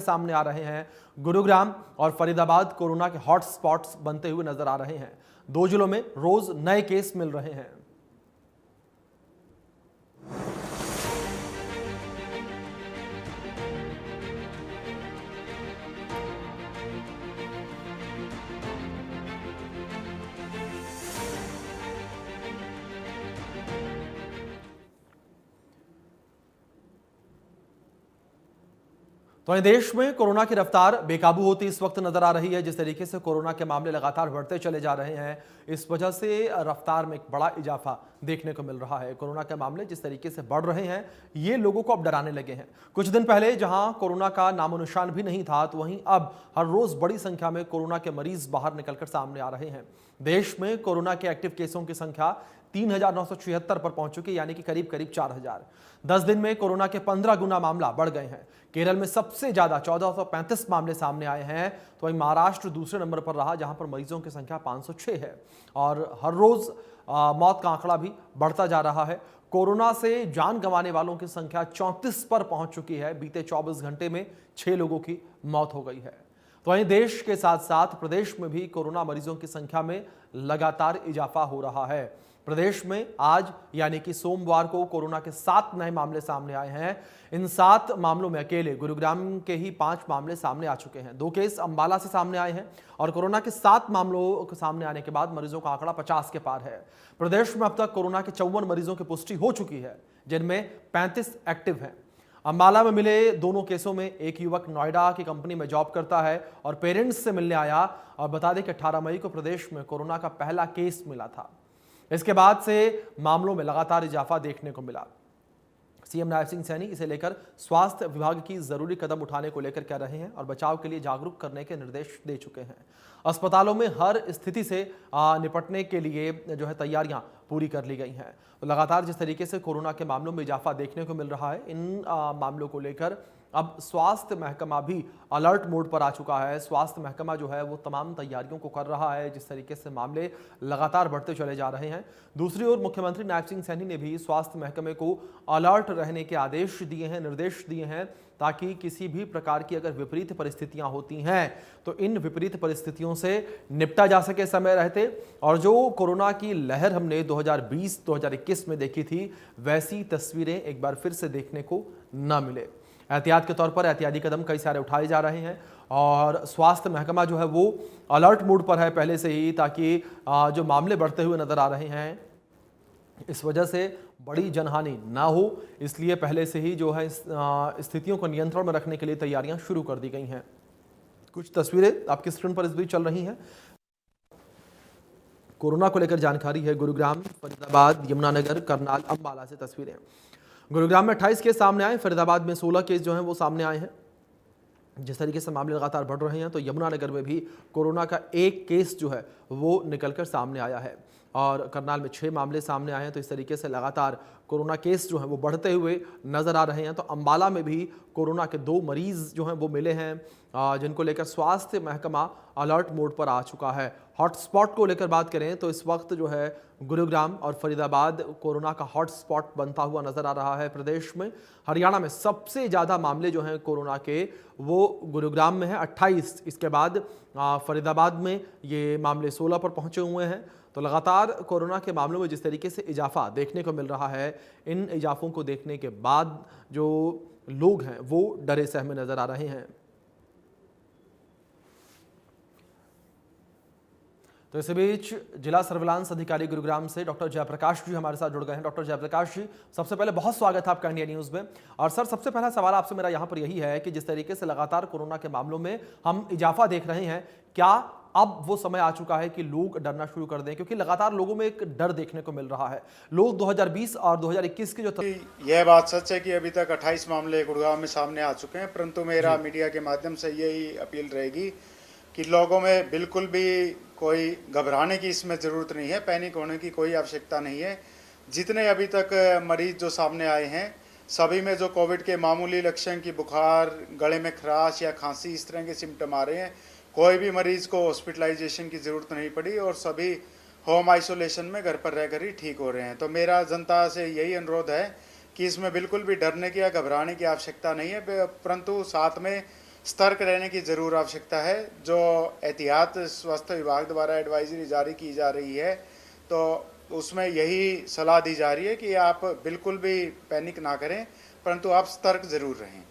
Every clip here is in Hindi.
सामने आ रहे हैं। गुरुग्राम और फरीदाबाद कोरोना के हॉट स्पॉट्स बनते हुए नजर आ रहे हैं। दो जिलों में रोज नए केस मिल रहे हैं। तो वहीं देश में कोरोना की रफ्तार बेकाबू होती इस वक्त नजर आ रही है। जिस तरीके से कोरोना के मामले लगातार बढ़ते चले जा रहे हैं, इस वजह से रफ्तार में एक बड़ा इजाफा देखने को मिल रहा है। कोरोना के मामले जिस तरीके से बढ़ रहे हैं, ये लोगों को अब डराने लगे हैं। कुछ दिन पहले जहां कोरोना का नामो निशान भी नहीं था, तो वहीं अब हर रोज बड़ी संख्या में कोरोना के मरीज बाहर निकलकर सामने आ रहे हैं। देश में कोरोना के एक्टिव केसों की संख्या 3,976 पर पहुंच चुकी, यानी कि करीब करीब 4,000। 10 दिन में कोरोना के 15 गुना मामला बढ़ गए हैं। केरल में सबसे ज्यादा 1435 मामले सामने आए हैं, तो वहीं महाराष्ट्र दूसरे नंबर पर रहा, जहां पर मरीजों की संख्या 506 है। और हर रोज मौत का आंकड़ा भी बढ़ता जा रहा है। कोरोना से जान गंवाने वालों की संख्या 34 पर पहुंच चुकी है। बीते 24 घंटे में 6 लोगों की मौत हो गई है। तो वहीं देश के साथ साथ प्रदेश में भी कोरोना मरीजों की संख्या में लगातार इजाफा हो रहा है। प्रदेश में आज यानी कि सोमवार को कोरोना के 7 नए मामले सामने आए हैं। इन 7 मामलों में अकेले गुरुग्राम के ही 5 मामले सामने आ चुके हैं। 2 केस अंबाला से सामने आए हैं और कोरोना के 7 मामलों के सामने आने के बाद मरीजों का आंकड़ा 50 के पार है। प्रदेश में अब तक कोरोना के 54 मरीजों की पुष्टि हो चुकी है, जिनमें 35 एक्टिव हैं। अंबाला में मिले दोनों केसों में एक युवक नोएडा की कंपनी में जॉब करता है और पेरेंट्स से मिलने आया। और बता दें कि 18 मई को प्रदेश में कोरोना का पहला केस मिला था। इसके बाद से मामलों में लगातार इजाफा देखने को मिला। सीएम नायब सिंह सैनी इसे लेकर स्वास्थ्य विभाग की जरूरी कदम उठाने को लेकर कह रहे हैं और बचाव के लिए जागरूक करने के निर्देश दे चुके हैं। अस्पतालों में हर स्थिति से निपटने के लिए जो है तैयारियां पूरी कर ली गई हैं। तो लगातार जिस तरीके से कोरोना के मामलों में इजाफा देखने को मिल रहा है, इन मामलों को लेकर अब स्वास्थ्य महकमा भी अलर्ट मोड पर आ चुका है। स्वास्थ्य महकमा जो है वो तमाम तैयारियों को कर रहा है। जिस तरीके से मामले लगातार बढ़ते चले जा रहे हैं, दूसरी ओर मुख्यमंत्री नायब सिंह सैनी ने भी स्वास्थ्य महकमे को अलर्ट रहने के आदेश दिए हैं, निर्देश दिए हैं, ताकि किसी भी प्रकार की अगर विपरीत परिस्थितियां होती हैं तो इन विपरीत परिस्थितियों से निपटा जा सके समय रहते। और जो कोरोना की लहर हमने 2020-2021 में देखी थी, वैसी तस्वीरें एक बार फिर से देखने को न मिले। एहतियात के तौर पर एहतियाती कदम कई सारे उठाए जा रहे हैं और स्वास्थ्य महकमा जो है वो अलर्ट मोड पर है पहले से ही, ताकि जो मामले बढ़ते हुए नजर आ रहे हैं, इस वजह से बड़ी जनहानि ना हो, इसलिए पहले से ही जो है स्थितियों को नियंत्रण में रखने के लिए तैयारियां शुरू कर दी गई हैं। कुछ तस्वीरें आपकी स्क्रीन पर इस बीच चल रही हैं। कोरोना को लेकर जानकारी है। गुरुग्राम, फरीदाबाद, यमुनानगर, करनाल, अंबाला से तस्वीरें। गुरुग्राम में 28 केस सामने आए, फरीदाबाद में 16 केस जो हैं वो सामने आए हैं। जिस तरीके से मामले लगातार बढ़ रहे हैं, तो यमुनानगर में भी कोरोना का 1 केस जो है वो निकलकर सामने आया है और करनाल में 6 मामले सामने आए हैं। तो इस तरीके से लगातार कोरोना केस जो हैं वो बढ़ते हुए नजर आ रहे हैं। तो अंबाला में भी कोरोना के 2 मरीज जो हैं वो मिले हैं, जिनको लेकर स्वास्थ्य महकमा अलर्ट मोड पर आ चुका है। हॉटस्पॉट को लेकर बात करें तो इस वक्त जो है गुरुग्राम और फरीदाबाद कोरोना का हॉटस्पॉट बनता हुआ नजर आ रहा है प्रदेश में। हरियाणा में सबसे ज़्यादा मामले जो हैं कोरोना के वो गुरुग्राम में है 28। इसके बाद फरीदाबाद में ये मामले 16 पर पहुंचे हुए हैं। तो लगातार कोरोना के मामलों में जिस तरीके से इजाफा देखने को मिल रहा है, इन इजाफों को देखने के बाद जो लोग हैं वो डरे सहमे नजर आ रहे हैं। तो इसी बीच जिला सर्विलांस अधिकारी गुरुग्राम से डॉक्टर जयप्रकाश जी हमारे साथ जुड़ गए हैं। डॉक्टर जयप्रकाश जी, सबसे पहले बहुत स्वागत है आपका इंडिया न्यूज में। और सर, सबसे पहला सवाल आपसे मेरा यहाँ पर यही है कि जिस तरीके से लगातार कोरोना के मामलों में हम इजाफा देख रहे हैं, क्या अब वो समय आ चुका है कि लोग डरना शुरू कर दें? क्योंकि लगातार लोगों में एक डर देखने को मिल रहा है। लोग 2020 और 2021 की जो यह बात सच है कि अभी तक 28 मामले गुड़गांव में सामने आ चुके हैं, परंतु मेरा मीडिया के माध्यम से यही अपील रहेगी कि लोगों में बिल्कुल भी कोई घबराने की इसमें ज़रूरत नहीं है, पैनिक होने की कोई आवश्यकता नहीं है। जितने अभी तक मरीज जो सामने आए हैं, सभी में जो कोविड के मामूली लक्षण की बुखार, गले में खराश या खांसी, इस तरह के सिम्टम आ रहे हैं, कोई भी मरीज को हॉस्पिटलाइजेशन की ज़रूरत नहीं पड़ी और सभी होम आइसोलेशन में घर पर रहकर ही ठीक हो रहे हैं। तो मेरा जनता से यही अनुरोध है कि इसमें बिल्कुल भी डरने की या घबराने की आवश्यकता नहीं है, परंतु साथ में सतर्क रहने की ज़रूर आवश्यकता है। जो एहतियात स्वास्थ्य विभाग द्वारा एडवाइजरी जारी की जा रही है, तो उसमें यही सलाह दी जा रही है कि आप बिल्कुल भी पैनिक ना करें, परंतु आप सतर्क ज़रूर रहें।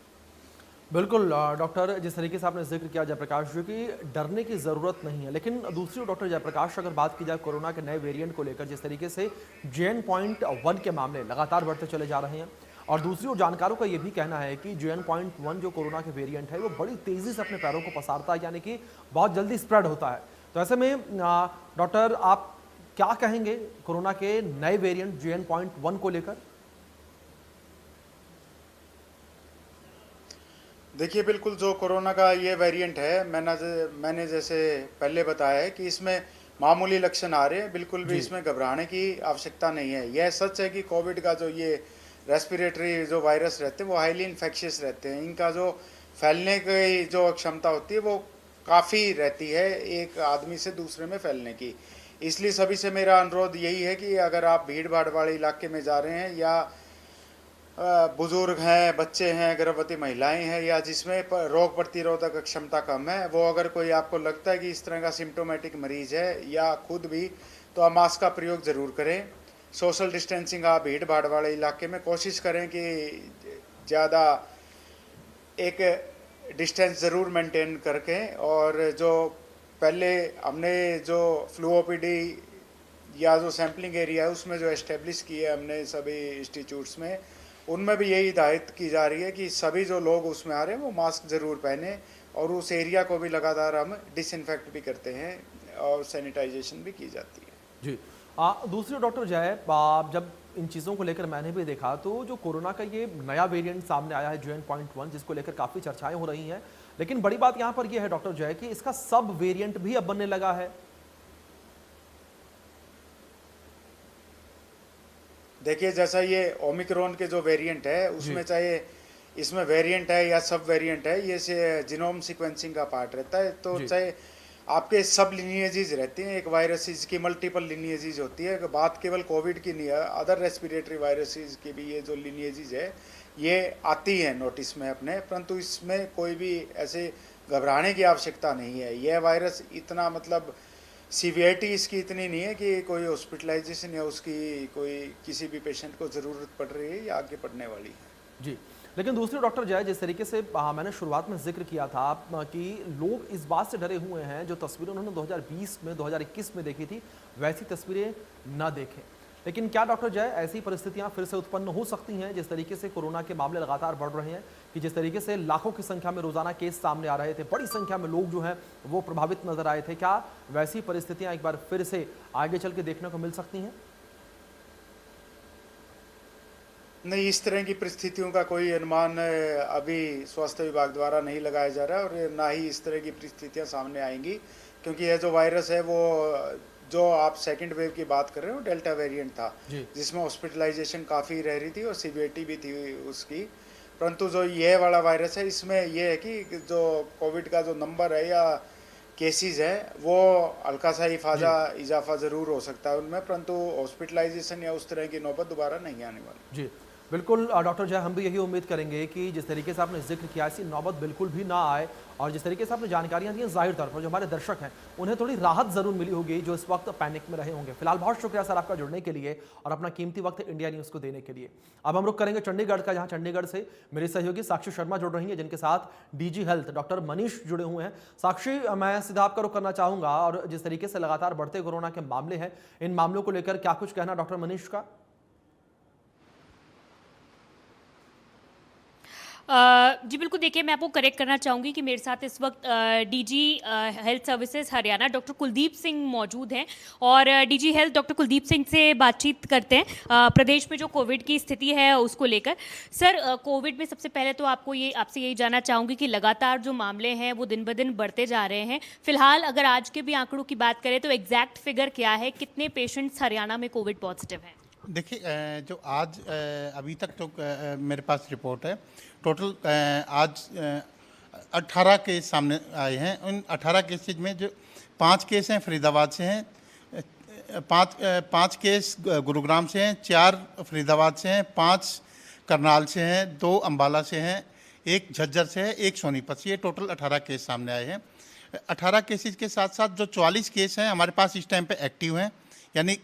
बिल्कुल डॉक्टर, जिस तरीके से आपने जिक्र किया जयप्रकाश जी की, डरने की ज़रूरत नहीं है, लेकिन दूसरी ओर डॉक्टर जयप्रकाश, अगर बात की जाए कोरोना के नए वेरिएंट को लेकर, जिस तरीके से JN.1 के मामले लगातार बढ़ते चले जा रहे हैं, और दूसरी ओर जानकारों का ये भी कहना है कि JN.1 जो कोरोना के वेरिएंट है वो बड़ी तेज़ी से अपने पैरों को पसारता है, यानी कि बहुत जल्दी स्प्रेड होता है। तो ऐसे में डॉक्टर, आप क्या कहेंगे कोरोना के नए वेरिएंट JN.1 को लेकर? देखिए, बिल्कुल जो कोरोना का ये वेरिएंट है, मैंने जैसे पहले बताया है कि इसमें मामूली लक्षण आ रहे हैं, बिल्कुल भी इसमें घबराने की आवश्यकता नहीं है। यह सच है कि कोविड का जो ये रेस्पिरेटरी जो वायरस रहते हैं वो हाईली इन्फेक्शियस रहते हैं। इनका जो फैलने की जो क्षमता होती है वो काफ़ी रहती है एक आदमी से दूसरे में फैलने की। इसलिए सभी से मेरा अनुरोध यही है कि अगर आप भीड़ भाड़ वाले इलाके में जा रहे हैं, या बुजुर्ग हैं, बच्चे हैं, गर्भवती महिलाएं हैं, या जिसमें रोग प्रतिरोधक क्षमता कम है, वो अगर कोई आपको लगता है कि इस तरह का सिम्टोमेटिक मरीज है या खुद भी, तो आप मास्क का प्रयोग ज़रूर करें। सोशल डिस्टेंसिंग आप भीड़ भाड़ वाले इलाके में कोशिश करें कि ज़्यादा एक डिस्टेंस ज़रूर मेंटेन करके, और जो पहले हमने जो फ्लू ओपीडी या जो सैम्पलिंग एरिया है उसमें जो एस्टेब्लिश किए हमने सभी इंस्टीट्यूट्स में, उनमें भी यही हिदायत की जा रही है कि सभी जो लोग उसमें आ रहे हैं वो मास्क ज़रूर पहने, और उस एरिया को भी लगातार हम डिसइंफेक्ट भी करते हैं और सैनिटाइजेशन भी की जाती है। जी। दूसरी ओर डॉक्टर जय, जब इन चीज़ों को लेकर मैंने भी देखा, तो जो कोरोना का ये नया वेरिएंट सामने आया है JN.1, जिसको लेकर काफ़ी चर्चाएं हो रही हैं, लेकिन बड़ी बात यहाँ पर यह है डॉक्टर जय कि इसका सब वेरिएंट भी अब बनने लगा है। देखिए, जैसा ये ओमिक्रॉन के जो वेरिएंट है उसमें चाहे इसमें वेरिएंट है या सब वेरिएंट है, ये से जीनोम सीक्वेंसिंग का पार्ट रहता है। तो चाहे आपके सब लिनिएजेज रहते हैं, एक वायरसेस की मल्टीपल लिनिएजेज होती है। बात केवल कोविड की नहीं है, अदर रेस्पिरेटरी वायरसेस की भी ये जो लिनिएजेज है ये आती है नोटिस में अपने, परंतु इसमें कोई भी ऐसे घबराने की आवश्यकता नहीं है। यह वायरस इतना मतलब सीवियरिटी इसकी इतनी नहीं है कि कोई हॉस्पिटलाइजेशन या उसकी कोई किसी भी पेशेंट को ज़रूरत पड़ रही है या आगे पड़ने वाली है। जी, लेकिन दूसरी डॉक्टर जय, जिस तरीके से मैंने शुरुआत में जिक्र किया था कि लोग इस बात से डरे हुए हैं, जो तस्वीरें उन्होंने 2020 में 2021 में देखी थी वैसी तस्वीरें ना देखें। लेकिन क्या डॉक्टर जय, ऐसी परिस्थितियां फिर से उत्पन्न हो सकती हैं, जिस तरीके से कोरोना के मामले लगातार बढ़ रहे हैं, कि जिस तरीके से लाखों की संख्या में रोजाना केस सामने आ रहे थे, बड़ी संख्या में लोग जो हैं वो प्रभावित नजर आए थे, क्या वैसी परिस्थितियां एक बार फिर से आगे चल के देखने को मिल सकती हैं? नहीं, इस तरह की परिस्थितियों का कोई अनुमान अभी स्वास्थ्य विभाग द्वारा नहीं लगाया जा रहा है, और ना ही इस तरह की परिस्थितियां सामने आएंगी, क्योंकि यह जो वायरस है वो जो आप सेकंड वेव की बात कर रहे हो डेल्टा वेरिएंट था, जिसमें हॉस्पिटलाइजेशन काफ़ी रह रही थी और सीवियरिटी भी थी उसकी। परंतु जो ये वाला वायरस है, इसमें यह है कि जो कोविड का जो नंबर है या केसेस है वो हल्का सा इजाफा ज़रूर हो सकता है उनमें, परंतु हॉस्पिटलाइजेशन या उस तरह की नौबत दोबारा नहीं आने वाली। जी बिल्कुल डॉक्टर जय, हम भी यही उम्मीद करेंगे कि जिस तरीके से आपने जिक्र किया ऐसी नौबत बिल्कुल भी ना आए, और जिस तरीके से आपने जानकारियां दी हैं, जाहिर तौर पर जो हमारे दर्शक हैं उन्हें थोड़ी राहत जरूर मिली होगी, जो इस वक्त पैनिक में रहे होंगे। फिलहाल बहुत शुक्रिया सर आपका जुड़ने के लिए और अपना कीमती वक्त इंडिया न्यूज़ को देने के लिए। अब हम रुख करेंगे चंडीगढ़ का, जहां चंडीगढ़ से मेरी सहयोगी साक्षी शर्मा जुड़ रही हैं, जिनके साथ DG हेल्थ डॉक्टर मनीष जुड़े हुए हैं। साक्षी, मैं सीधा आपका रुख करना चाहूंगा, और जिस तरीके से लगातार बढ़ते कोरोना के मामले हैं, इन मामलों को लेकर क्या कुछ कहना डॉक्टर मनीष का? जी बिल्कुल, देखिए मैं आपको करेक्ट करना चाहूँगी कि मेरे साथ इस वक्त DG health services Haryana doctor Kuldeep Singh मौजूद हैं, और DG health doctor Kuldeep Singh से बातचीत करते हैं प्रदेश में जो कोविड की स्थिति है उसको लेकर। सर, कोविड में सबसे पहले तो आपसे यही जानना चाहूँगी कि लगातार जो मामले हैं वो दिन ब दिन बढ़ते जा रहे हैं। फिलहाल अगर आज के भी आंकड़ों की बात करें तो एग्जैक्ट फिगर क्या है, कितने पेशेंट्स हरियाणा में कोविड पॉजिटिव हैं? देखिए, जो आज अभी तक तो मेरे पास रिपोर्ट है, टोटल आज 18 केस सामने आए हैं। उन 18 केसेज में जो 5 केस हैं फरीदाबाद से हैं, 5 केस गुरुग्राम से हैं, 4 फरीदाबाद से हैं, 5 करनाल से हैं, 2 अम्बाला से हैं, एक झज्जर से है, एक सोनीपत से। ये टोटल 18 केस सामने आए हैं। 18 केसेज के साथ साथ जो 44 केस हैं हमारे पास इस टाइम पे एक्टिव हैं, यानी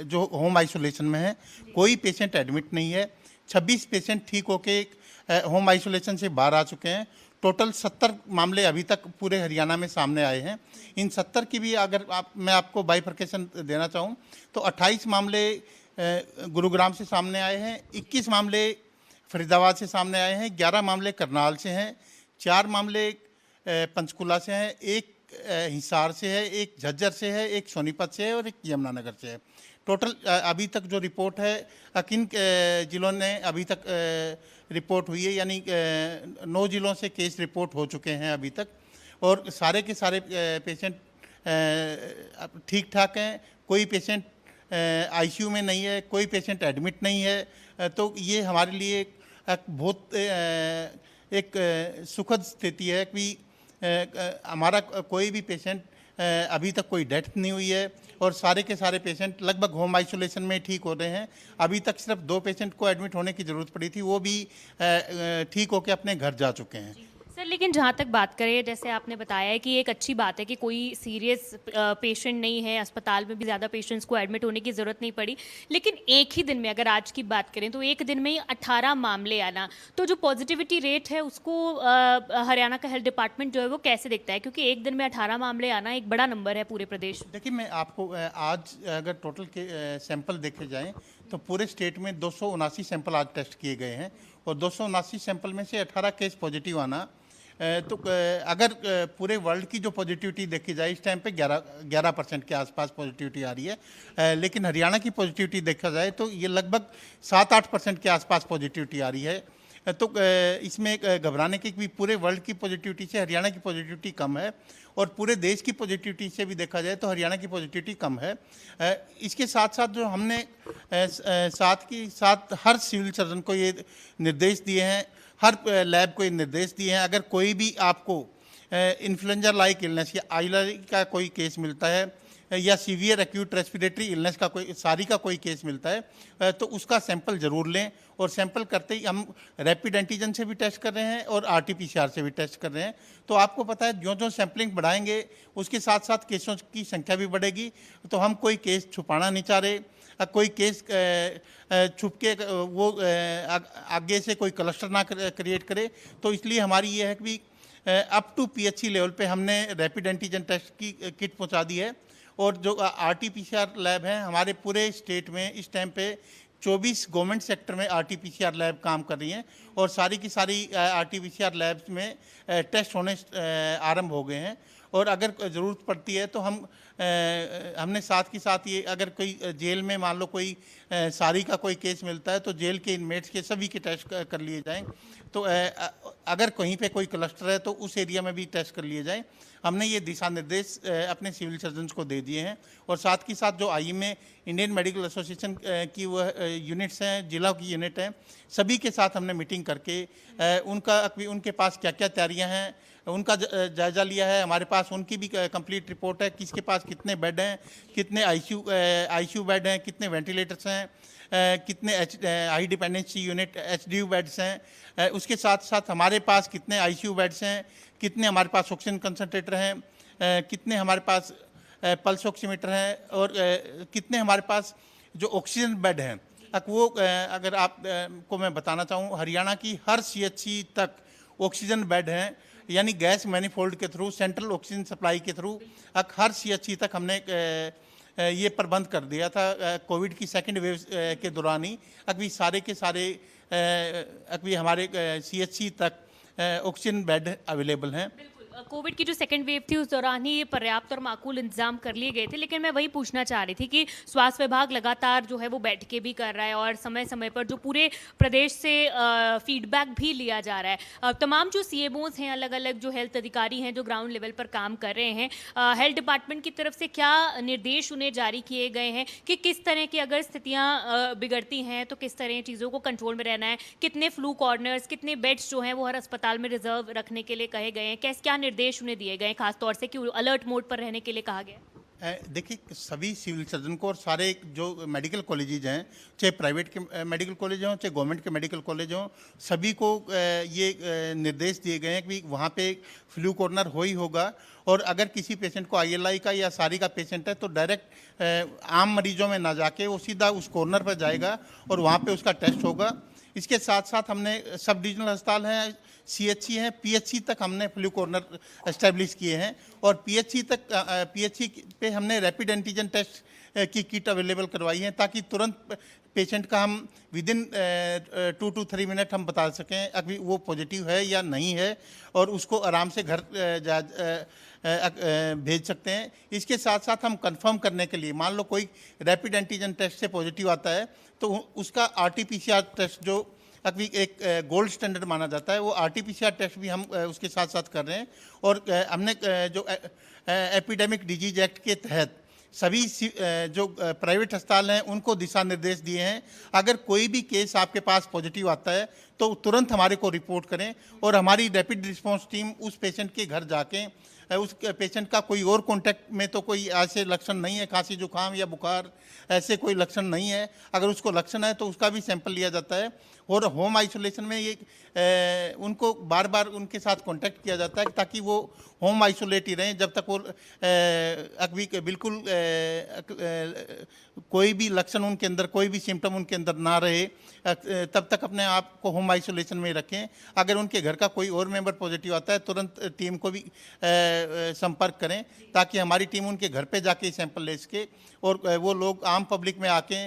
जो होम आइसोलेशन में है, कोई पेशेंट एडमिट नहीं है। 26 पेशेंट ठीक होके होम आइसोलेशन से बाहर आ चुके हैं। टोटल 70 मामले अभी तक पूरे हरियाणा में सामने आए हैं। इन 70 की भी अगर मैं आपको बाइफरकेशन देना चाहूँ तो 28 मामले गुरुग्राम से सामने आए हैं, 21 मामले फरीदाबाद से सामने आए हैं, 11 मामले करनाल से हैं, 4 मामले पंचकुला से हैं, एक हिसार से है, एक झज्जर से है, एक सोनीपत से है और एक यमुनानगर से है। टोटल अभी तक जो रिपोर्ट है किन जिलों ने अभी तक रिपोर्ट हुई है, यानी 9 जिलों से केस रिपोर्ट हो चुके हैं अभी तक, और सारे के सारे पेशेंट ठीक ठाक हैं। कोई पेशेंट आईसीयू में नहीं है, कोई पेशेंट एडमिट नहीं है। तो ये हमारे लिए एक बहुत एक सुखद स्थिति है कि हमारा कोई भी पेशेंट अभी तक कोई डेथ नहीं हुई है और सारे के सारे पेशेंट लगभग होम आइसोलेशन में ठीक हो रहे हैं। अभी तक सिर्फ 2 पेशेंट को एडमिट होने की ज़रूरत पड़ी थी, वो भी ठीक होकर अपने घर जा चुके हैं। सर, लेकिन जहाँ तक बात करें, जैसे आपने बताया है कि एक अच्छी बात है कि कोई सीरियस पेशेंट नहीं है, अस्पताल में भी ज़्यादा पेशेंट्स को एडमिट होने की ज़रूरत नहीं पड़ी, लेकिन एक ही दिन में अगर आज की बात करें तो एक दिन में ही 18 मामले आना, तो जो पॉजिटिविटी रेट है उसको हरियाणा का हेल्थ डिपार्टमेंट जो है वो कैसे देखता है? क्योंकि एक दिन में 18 मामले आना एक बड़ा नंबर है पूरे प्रदेश में। देखिए, मैं आपको आज अगर टोटल के सैंपल देखे जाएँ तो पूरे स्टेट में 279 सैंपल आज टेस्ट किए गए हैं और 279 सैंपल में से 18 केस पॉजिटिव आना, तो अगर पूरे वर्ल्ड की जो पॉजिटिविटी देखी जाए इस टाइम पे 11% के आसपास पॉजिटिविटी आ रही है, लेकिन हरियाणा की पॉजिटिविटी देखा जाए तो ये लगभग 7-8% के आसपास पॉजिटिविटी आ रही है। तो इसमें घबराने की भी, पूरे वर्ल्ड की पॉजिटिविटी से हरियाणा की पॉजिटिविटी कम है और पूरे देश की पॉजिटिविटी से भी देखा जाए तो हरियाणा की पॉजिटिविटी कम है। इसके साथ साथ जो हमने साथ हर सिविल सर्जन को ये निर्देश दिए हैं, हर लैब को ये निर्देश दिए हैं, अगर कोई भी आपको इन्फ्लुएंजा लाइक इलनेस या आईएलआर का कोई केस मिलता है या सीवियर एक्यूट रेस्पिरेटरी इलनेस का कोई सारी का कोई केस मिलता है तो उसका सैंपल ज़रूर लें। और सैंपल करते ही हम रैपिड एंटीजन से भी टेस्ट कर रहे हैं और आरटीपीसीआर से भी टेस्ट कर रहे हैं। तो आपको पता है जो सैंपलिंग बढ़ाएंगे उसके साथ साथ केसों की संख्या भी बढ़ेगी। तो हम कोई केस छुपाना नहीं चाह रहे, कोई केस छुप के वो आगे से कोई क्लस्टर ना क्रिएट करे। तो इसलिए हमारी ये है कि अप टू पीएचसी लेवल पे हमने रैपिड एंटीजन टेस्ट की किट पहुंचा दी है और जो आरटीपीसीआर लैब हैं हमारे पूरे स्टेट में इस टाइम पे 24 गवर्नमेंट सेक्टर में आरटीपीसीआर लैब काम कर रही हैं और सारी की सारी आरटीपीसीआर लैब्स में टेस्ट होने आरंभ हो गए हैं। और अगर ज़रूरत पड़ती है तो हमने साथ के साथ ये, अगर कोई जेल में मान लो कोई सारी का कोई केस मिलता है तो जेल के इनमेट्स के सभी के टेस्ट कर लिए जाएं। तो अगर कहीं पे कोई क्लस्टर है तो उस एरिया में भी टेस्ट कर लिए जाएं। हमने ये दिशा निर्देश अपने सिविल सर्जन्स को दे दिए हैं और साथ के साथ जो आईएमए इंडियन मेडिकल एसोसिएशन की वह यूनिट्स हैं, जिला की यूनिट हैं, सभी के साथ हमने मीटिंग करके उनके पास क्या क्या तैयारियां हैं उनका जायज़ा लिया है। हमारे पास उनकी भी कंप्लीट रिपोर्ट है, किसके पास कितने बेड हैं, कितने आईसीयू बेड हैं, कितने वेंटिलेटर्स हैं, कितने high dependency unit HDU beds हैं, उसके साथ साथ हमारे पास कितने आईसीयू बेड्स हैं, कितने हमारे पास ऑक्सीजन कंसनट्रेटर हैं, कितने हमारे पास पल्स ऑक्सीमीटर हैं और कितने हमारे पास जो ऑक्सीजन बेड हैं। वो अगर आप को मैं बताना चाहूँ, हरियाणा की हर सीएचसी तक ऑक्सीजन बेड हैं, यानी गैस मैनिफोल्ड के थ्रू, सेंट्रल ऑक्सीजन सप्लाई के थ्रू हर सीएचसी तक हमने ये प्रबंध कर दिया था। कोविड की सेकंड वेव के दौरान ही अभी सारे के सारे अभी हमारे सीएचसी तक ऑक्सीजन बेड अवेलेबल हैं। कोविड की जो सेकंड वेव थी उस दौरान ही पर्याप्त और माकूल इंतजाम कर लिए गए थे, लेकिन मैं वही पूछना चाह रही थी कि स्वास्थ्य विभाग लगातार जो है वो बैठ के भी कर रहा है और समय समय पर जो पूरे प्रदेश से फीडबैक भी लिया जा रहा है। तमाम जो सीएमओज हैं, अलग अलग जो हेल्थ अधिकारी हैं जो ग्राउंड लेवल पर काम कर रहे हैं, हेल्थ डिपार्टमेंट की तरफ से क्या निर्देश उन्हें जारी किए गए हैं कि किस तरह की अगर स्थितियाँ बिगड़ती हैं तो किस तरह चीज़ों को कंट्रोल में रहना है, कितने फ्लू कॉर्नर्स, कितने बेड्स जो हैं वो हर अस्पताल में रिजर्व रखने के लिए कहे गए हैं, क्या निर्देश उन्हें दिए गए, खासतौर से कि अलर्ट मोड पर रहने के लिए कहा गया? देखिए, सभी सिविल सर्जन को और सारे जो मेडिकल कॉलेजेज हैं, चाहे प्राइवेट के मेडिकल कॉलेज हों, चाहे गवर्नमेंट के मेडिकल कॉलेज हों, सभी को ये निर्देश दिए गए हैं कि वहाँ पे फ्लू कॉर्नर हो ही होगा। और अगर किसी पेशेंट को ILI का या सारी का पेशेंट है तो डायरेक्ट आम मरीजों में ना जाके वो सीधा उस कॉर्नर पर जाएगा और वहाँ पे उसका टेस्ट होगा। इसके साथ साथ हमने सब डिविजनल अस्पताल हैं, CHC हैं, PHC तक हमने फ्लू कॉर्नर एस्टेब्लिश किए हैं। और PHC पे हमने रैपिड एंटीजन टेस्ट की किट अवेलेबल करवाई है, ताकि तुरंत पेशेंट का हम विदिन 2 to 3 मिनट हम बता सकें अभी वो पॉजिटिव है या नहीं है, और उसको आराम से घर भेज सकते हैं। इसके साथ साथ हम कंफर्म करने के लिए, मान लो कोई रैपिड एंटीजन टेस्ट से पॉजिटिव आता है तो उसका RT-PCR टेस्ट जो अभी एक गोल्ड स्टैंडर्ड माना जाता है, वो RT-PCR टेस्ट भी हम उसके साथ साथ कर रहे हैं। और हमने जो एपिडेमिक डिजीज एक्ट के तहत सभी जो प्राइवेट अस्पताल हैं उनको दिशा निर्देश दिए हैं, अगर कोई भी केस आपके पास पॉजिटिव आता है तो तुरंत हमारे को रिपोर्ट करें और हमारी रैपिड रिस्पांस टीम उस पेशेंट के घर जाके उस पेशेंट का कोई और कॉन्टैक्ट में तो कोई ऐसे लक्षण नहीं है, खांसी जुकाम या बुखार ऐसे कोई लक्षण नहीं है, अगर उसको लक्षण है तो उसका भी सैंपल लिया जाता है। और होम आइसोलेशन में ये उनको बार बार उनके साथ कांटेक्ट किया जाता है ताकि वो होम आइसोलेट ही रहें जब तक वो अभी बिल्कुल कोई भी लक्षण उनके अंदर, कोई भी सिम्टम उनके अंदर ना रहे, तब तक अपने आप को होम आइसोलेशन में रखें। अगर उनके घर का कोई और मेंबर पॉजिटिव आता है तुरंत टीम को भी संपर्क करें ताकि हमारी टीम उनके घर पे जाके सैंपल ले सके और वो लोग आम पब्लिक में आके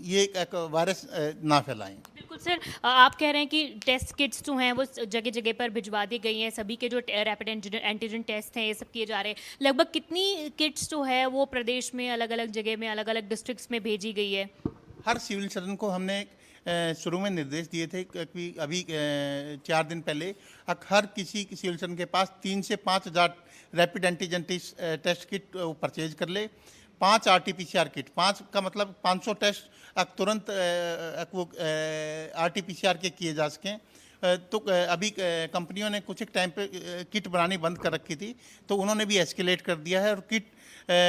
ये एक वायरस ना फैलाएं। बिल्कुल सर, आप कह रहे हैं कि टेस्ट किट्स जो हैं वो जगह जगह पर भिजवा दी गई हैं, सभी के जो रैपिड एंटीजन टेस्ट हैं ये सब किए जा रहे हैं। लगभग कितनी किट्स जो है वो प्रदेश में अलग अलग जगह में, अलग अलग डिस्ट्रिक्ट्स में भेजी गई है? हर सिविल सर्जन को हमने शुरू में निर्देश दिए थे कि अभी 4 दिन पहले हर किसी सिविल सर्जन के पास 3 से 5 हज़ार rapid antigen test kit purchase कर ले। 5 RT-PCR किट, 5 का मतलब 500 टेस्ट तुरंत वो RT-PCR के किए जा सकें। तो अभी कंपनियों ने कुछ एक टाइम पे किट बनानी बंद कर रखी थी, तो उन्होंने भी एस्केलेट कर दिया है और किट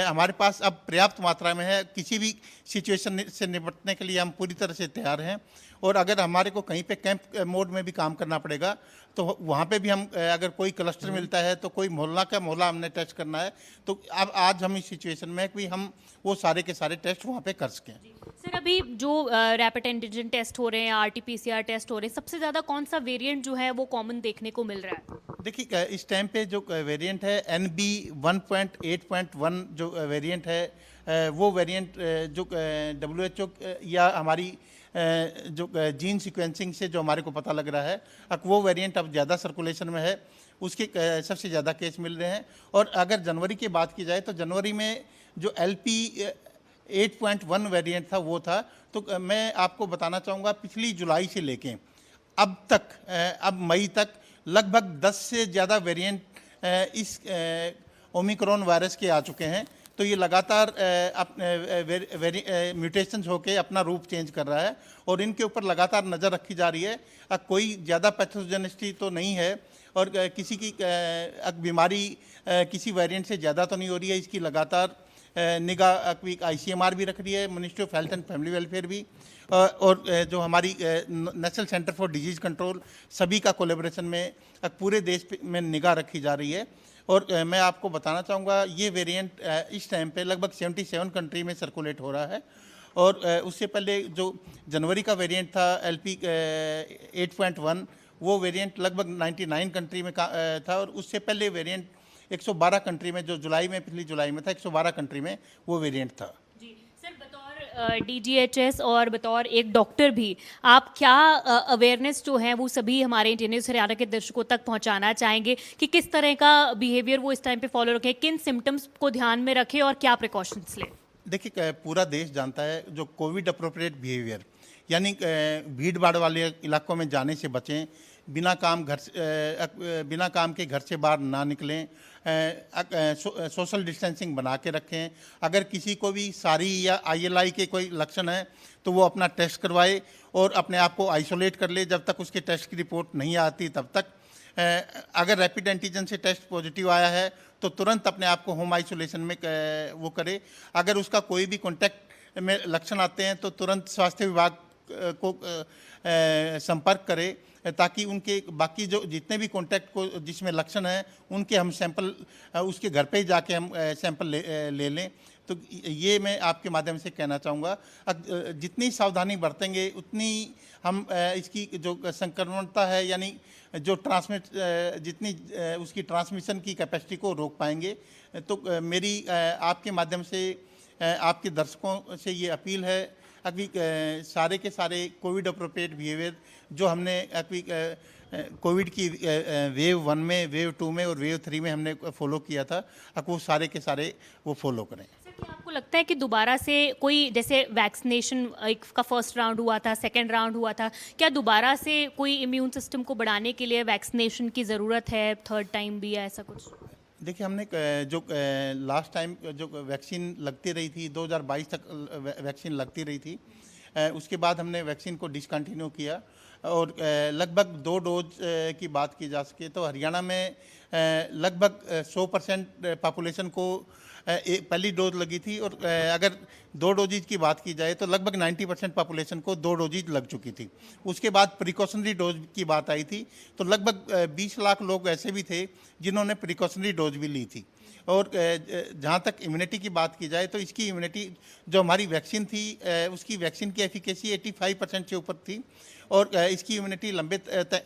हमारे पास अब पर्याप्त मात्रा में है। किसी भी सिचुएशन से निपटने के लिए हम पूरी तरह से तैयार हैं। और अगर हमारे को कहीं पे कैंप मोड में भी काम करना पड़ेगा तो वहाँ पे भी हम अगर कोई क्लस्टर मिलता है तो कोई मोहल्ला का मोहल्ला हमने टेस्ट करना है, तो अब आज हम इस सिचुएशन में कि हम वो सारे के सारे टेस्ट वहाँ पे कर सकें। सर, अभी जो रैपिड एंटीजन टेस्ट हो रहे हैं, RT-PCR टेस्ट हो रहे हैं, सबसे ज़्यादा कौन सा वेरिएंट जो है वो कॉमन देखने को मिल रहा है? देखिए, इस टाइम पे जो वेरिएंट है NB 1.8.1 जो वेरिएंट है, वो वेरिएंट जो WHO या हमारी जो जीन सीक्वेंसिंग से जो हमारे को पता लग रहा है, वो वेरिएंट अब ज़्यादा सर्कुलेशन में है, उसके सबसे ज़्यादा केस मिल रहे हैं। और अगर जनवरी की बात की जाए तो जनवरी में जो LP 8.1 वेरिएंट था वो था। तो मैं आपको बताना चाहूँगा पिछली जुलाई से लेके अब तक, अब मई तक लगभग 10 से ज़्यादा वेरिएंट इस ओमिक्रॉन वायरस के आ चुके हैं। तो ये लगातार म्यूटेशंस होके अपना रूप चेंज कर रहा है और इनके ऊपर लगातार नज़र रखी जा रही है। कोई ज़्यादा पैथोजेनिसिटी तो नहीं है और किसी की बीमारी किसी वेरिएंट से ज़्यादा तो नहीं हो रही है। इसकी लगातार निगाह ICMR भी रख रही है, ministry of health and family welfare भी, और जो हमारी national centre for disease control, सभी का कोलेब्रेशन में पूरे देश में निगाह रखी जा रही है। और मैं आपको बताना चाहूँगा ये वेरिएंट इस टाइम पे लगभग 77 कंट्री में सर्कुलेट हो रहा है। और उससे पहले जो जनवरी का वेरिएंट था LP 8.1, वो वेरिएंट लगभग 99 कंट्री में था। और उससे पहले वेरिएंट 112 कंट्री में, जो जुलाई में, पिछली जुलाई में था, 112 कंट्री में वो वेरिएंट था। जी सर, बतौर DGHS और बतौर एक डॉक्टर भी आप क्या अवेयरनेस जो है वो सभी हमारे इंडियन न्यूज़ हरियाणा के दर्शकों तक पहुंचाना चाहेंगे कि किस तरह का बिहेवियर वो इस टाइम पे फॉलो रखें, किन सिम्टम्स को ध्यान में रखें और क्या प्रिकॉशंस लें? देखिए, पूरा देश जानता है जो कोविड अप्रोप्रिएट बिहेवियर, यानी भीड़ भाड़ वाले इलाकों में जाने से बचें, बिना काम के घर से बाहर ना निकलें, सोशल डिस्टेंसिंग बना के रखें। अगर किसी को भी सारी या ILI के कोई लक्षण है तो वो अपना टेस्ट करवाए और अपने आप को आइसोलेट कर ले जब तक उसके टेस्ट की रिपोर्ट नहीं आती तब तक। अगर रैपिड एंटीजन से टेस्ट पॉजिटिव आया है तो तुरंत अपने आप को होम आइसोलेशन में वो करे। अगर उसका कोई भी कॉन्टैक्ट में लक्षण आते हैं तो तुरंत स्वास्थ्य विभाग को संपर्क करे, ताकि उनके बाकी जो जितने भी कॉन्टैक्ट को जिसमें लक्षण है उनके हम सैंपल उसके घर पे ही जाके हम सैंपल ले लें। तो ये मैं आपके माध्यम से कहना चाहूँगा, जितनी सावधानी बरतेंगे उतनी हम इसकी जो संक्रमणता है यानी जो जितनी उसकी ट्रांसमिशन की कैपेसिटी को रोक पाएंगे। तो मेरी आपके माध्यम से आपके दर्शकों से ये अपील है, अभी सारे के सारे कोविड अप्रोप्रिएट बिहेवियर जो हमने अभी कोविड की वेव 1 में, वेव 2 में और वेव 3 में हमने फॉलो किया था, अब वो सारे के सारे वो फॉलो करें। सर, क्या आपको लगता है कि दोबारा से कोई, जैसे वैक्सीनेशन एक का फर्स्ट राउंड हुआ था, सेकेंड राउंड हुआ था, क्या दोबारा से कोई इम्यून सिस्टम को बढ़ाने के लिए वैक्सीनेशन की ज़रूरत है थर्ड टाइम भी, या ऐसा कुछ? देखिए, हमने जो लास्ट टाइम जो वैक्सीन लगती रही थी 2022 तक वैक्सीन लगती रही थी, उसके बाद हमने वैक्सीन को डिसकंटिन्यू किया और लगभग 2 डोज की बात की जा सके तो हरियाणा में लगभग 100% पॉपुलेशन को पहली डोज लगी थी और अगर 2 डोजेज की बात की जाए तो लगभग 90% पॉपुलेशन को 2 डोजेज लग चुकी थी। उसके बाद प्रिकॉशनरी डोज की बात आई थी तो लगभग 20 लाख लोग ऐसे भी थे जिन्होंने प्रिकॉशनरी डोज भी ली थी। और जहाँ तक इम्यूनिटी की बात की जाए तो इसकी इम्यूनिटी जो हमारी वैक्सीन थी उसकी वैक्सीन की एफिकेसी 85% से ऊपर थी और इसकी इम्यूनिटी लंबे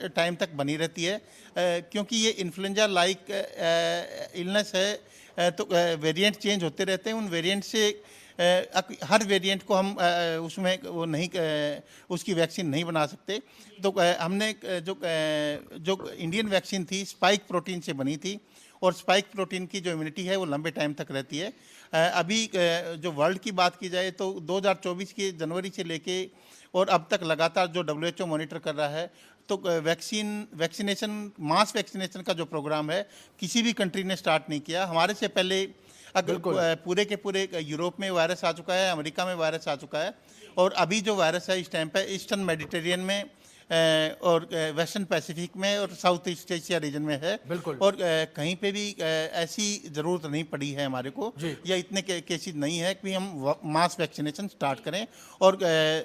टाइम तक बनी रहती है, क्योंकि ये इन्फ्लुएंजा लाइक इलनेस है। तो वेरिएंट चेंज होते रहते हैं, उन वेरिएंट से हर वेरिएंट को हम उसमें वो नहीं उसकी वैक्सीन नहीं बना सकते। तो हमने जो इंडियन वैक्सीन थी स्पाइक प्रोटीन से बनी थी और स्पाइक प्रोटीन की जो इम्यूनिटी है वो लंबे टाइम तक रहती है। अभी जो वर्ल्ड की बात की जाए तो 2024 के जनवरी से लेके और अब तक लगातार जो WHO मॉनिटर कर रहा है, तो वैक्सीनेशन मास वैक्सीनेशन का जो प्रोग्राम है किसी भी कंट्री ने स्टार्ट नहीं किया। हमारे से पहले अगर पूरे के पूरे यूरोप में वायरस आ चुका है, अमेरिका में वायरस आ चुका है और अभी जो वायरस है इस टाइम पे ईस्टर्न मेडिटेरियन में और वेस्टर्न पैसिफिक में और साउथ ईस्ट एशिया रीजन में है। और कहीं पे भी ऐसी ज़रूरत नहीं पड़ी है हमारे को या इतने केसेस नहीं है कि हम मास वैक्सीनेशन स्टार्ट करें। और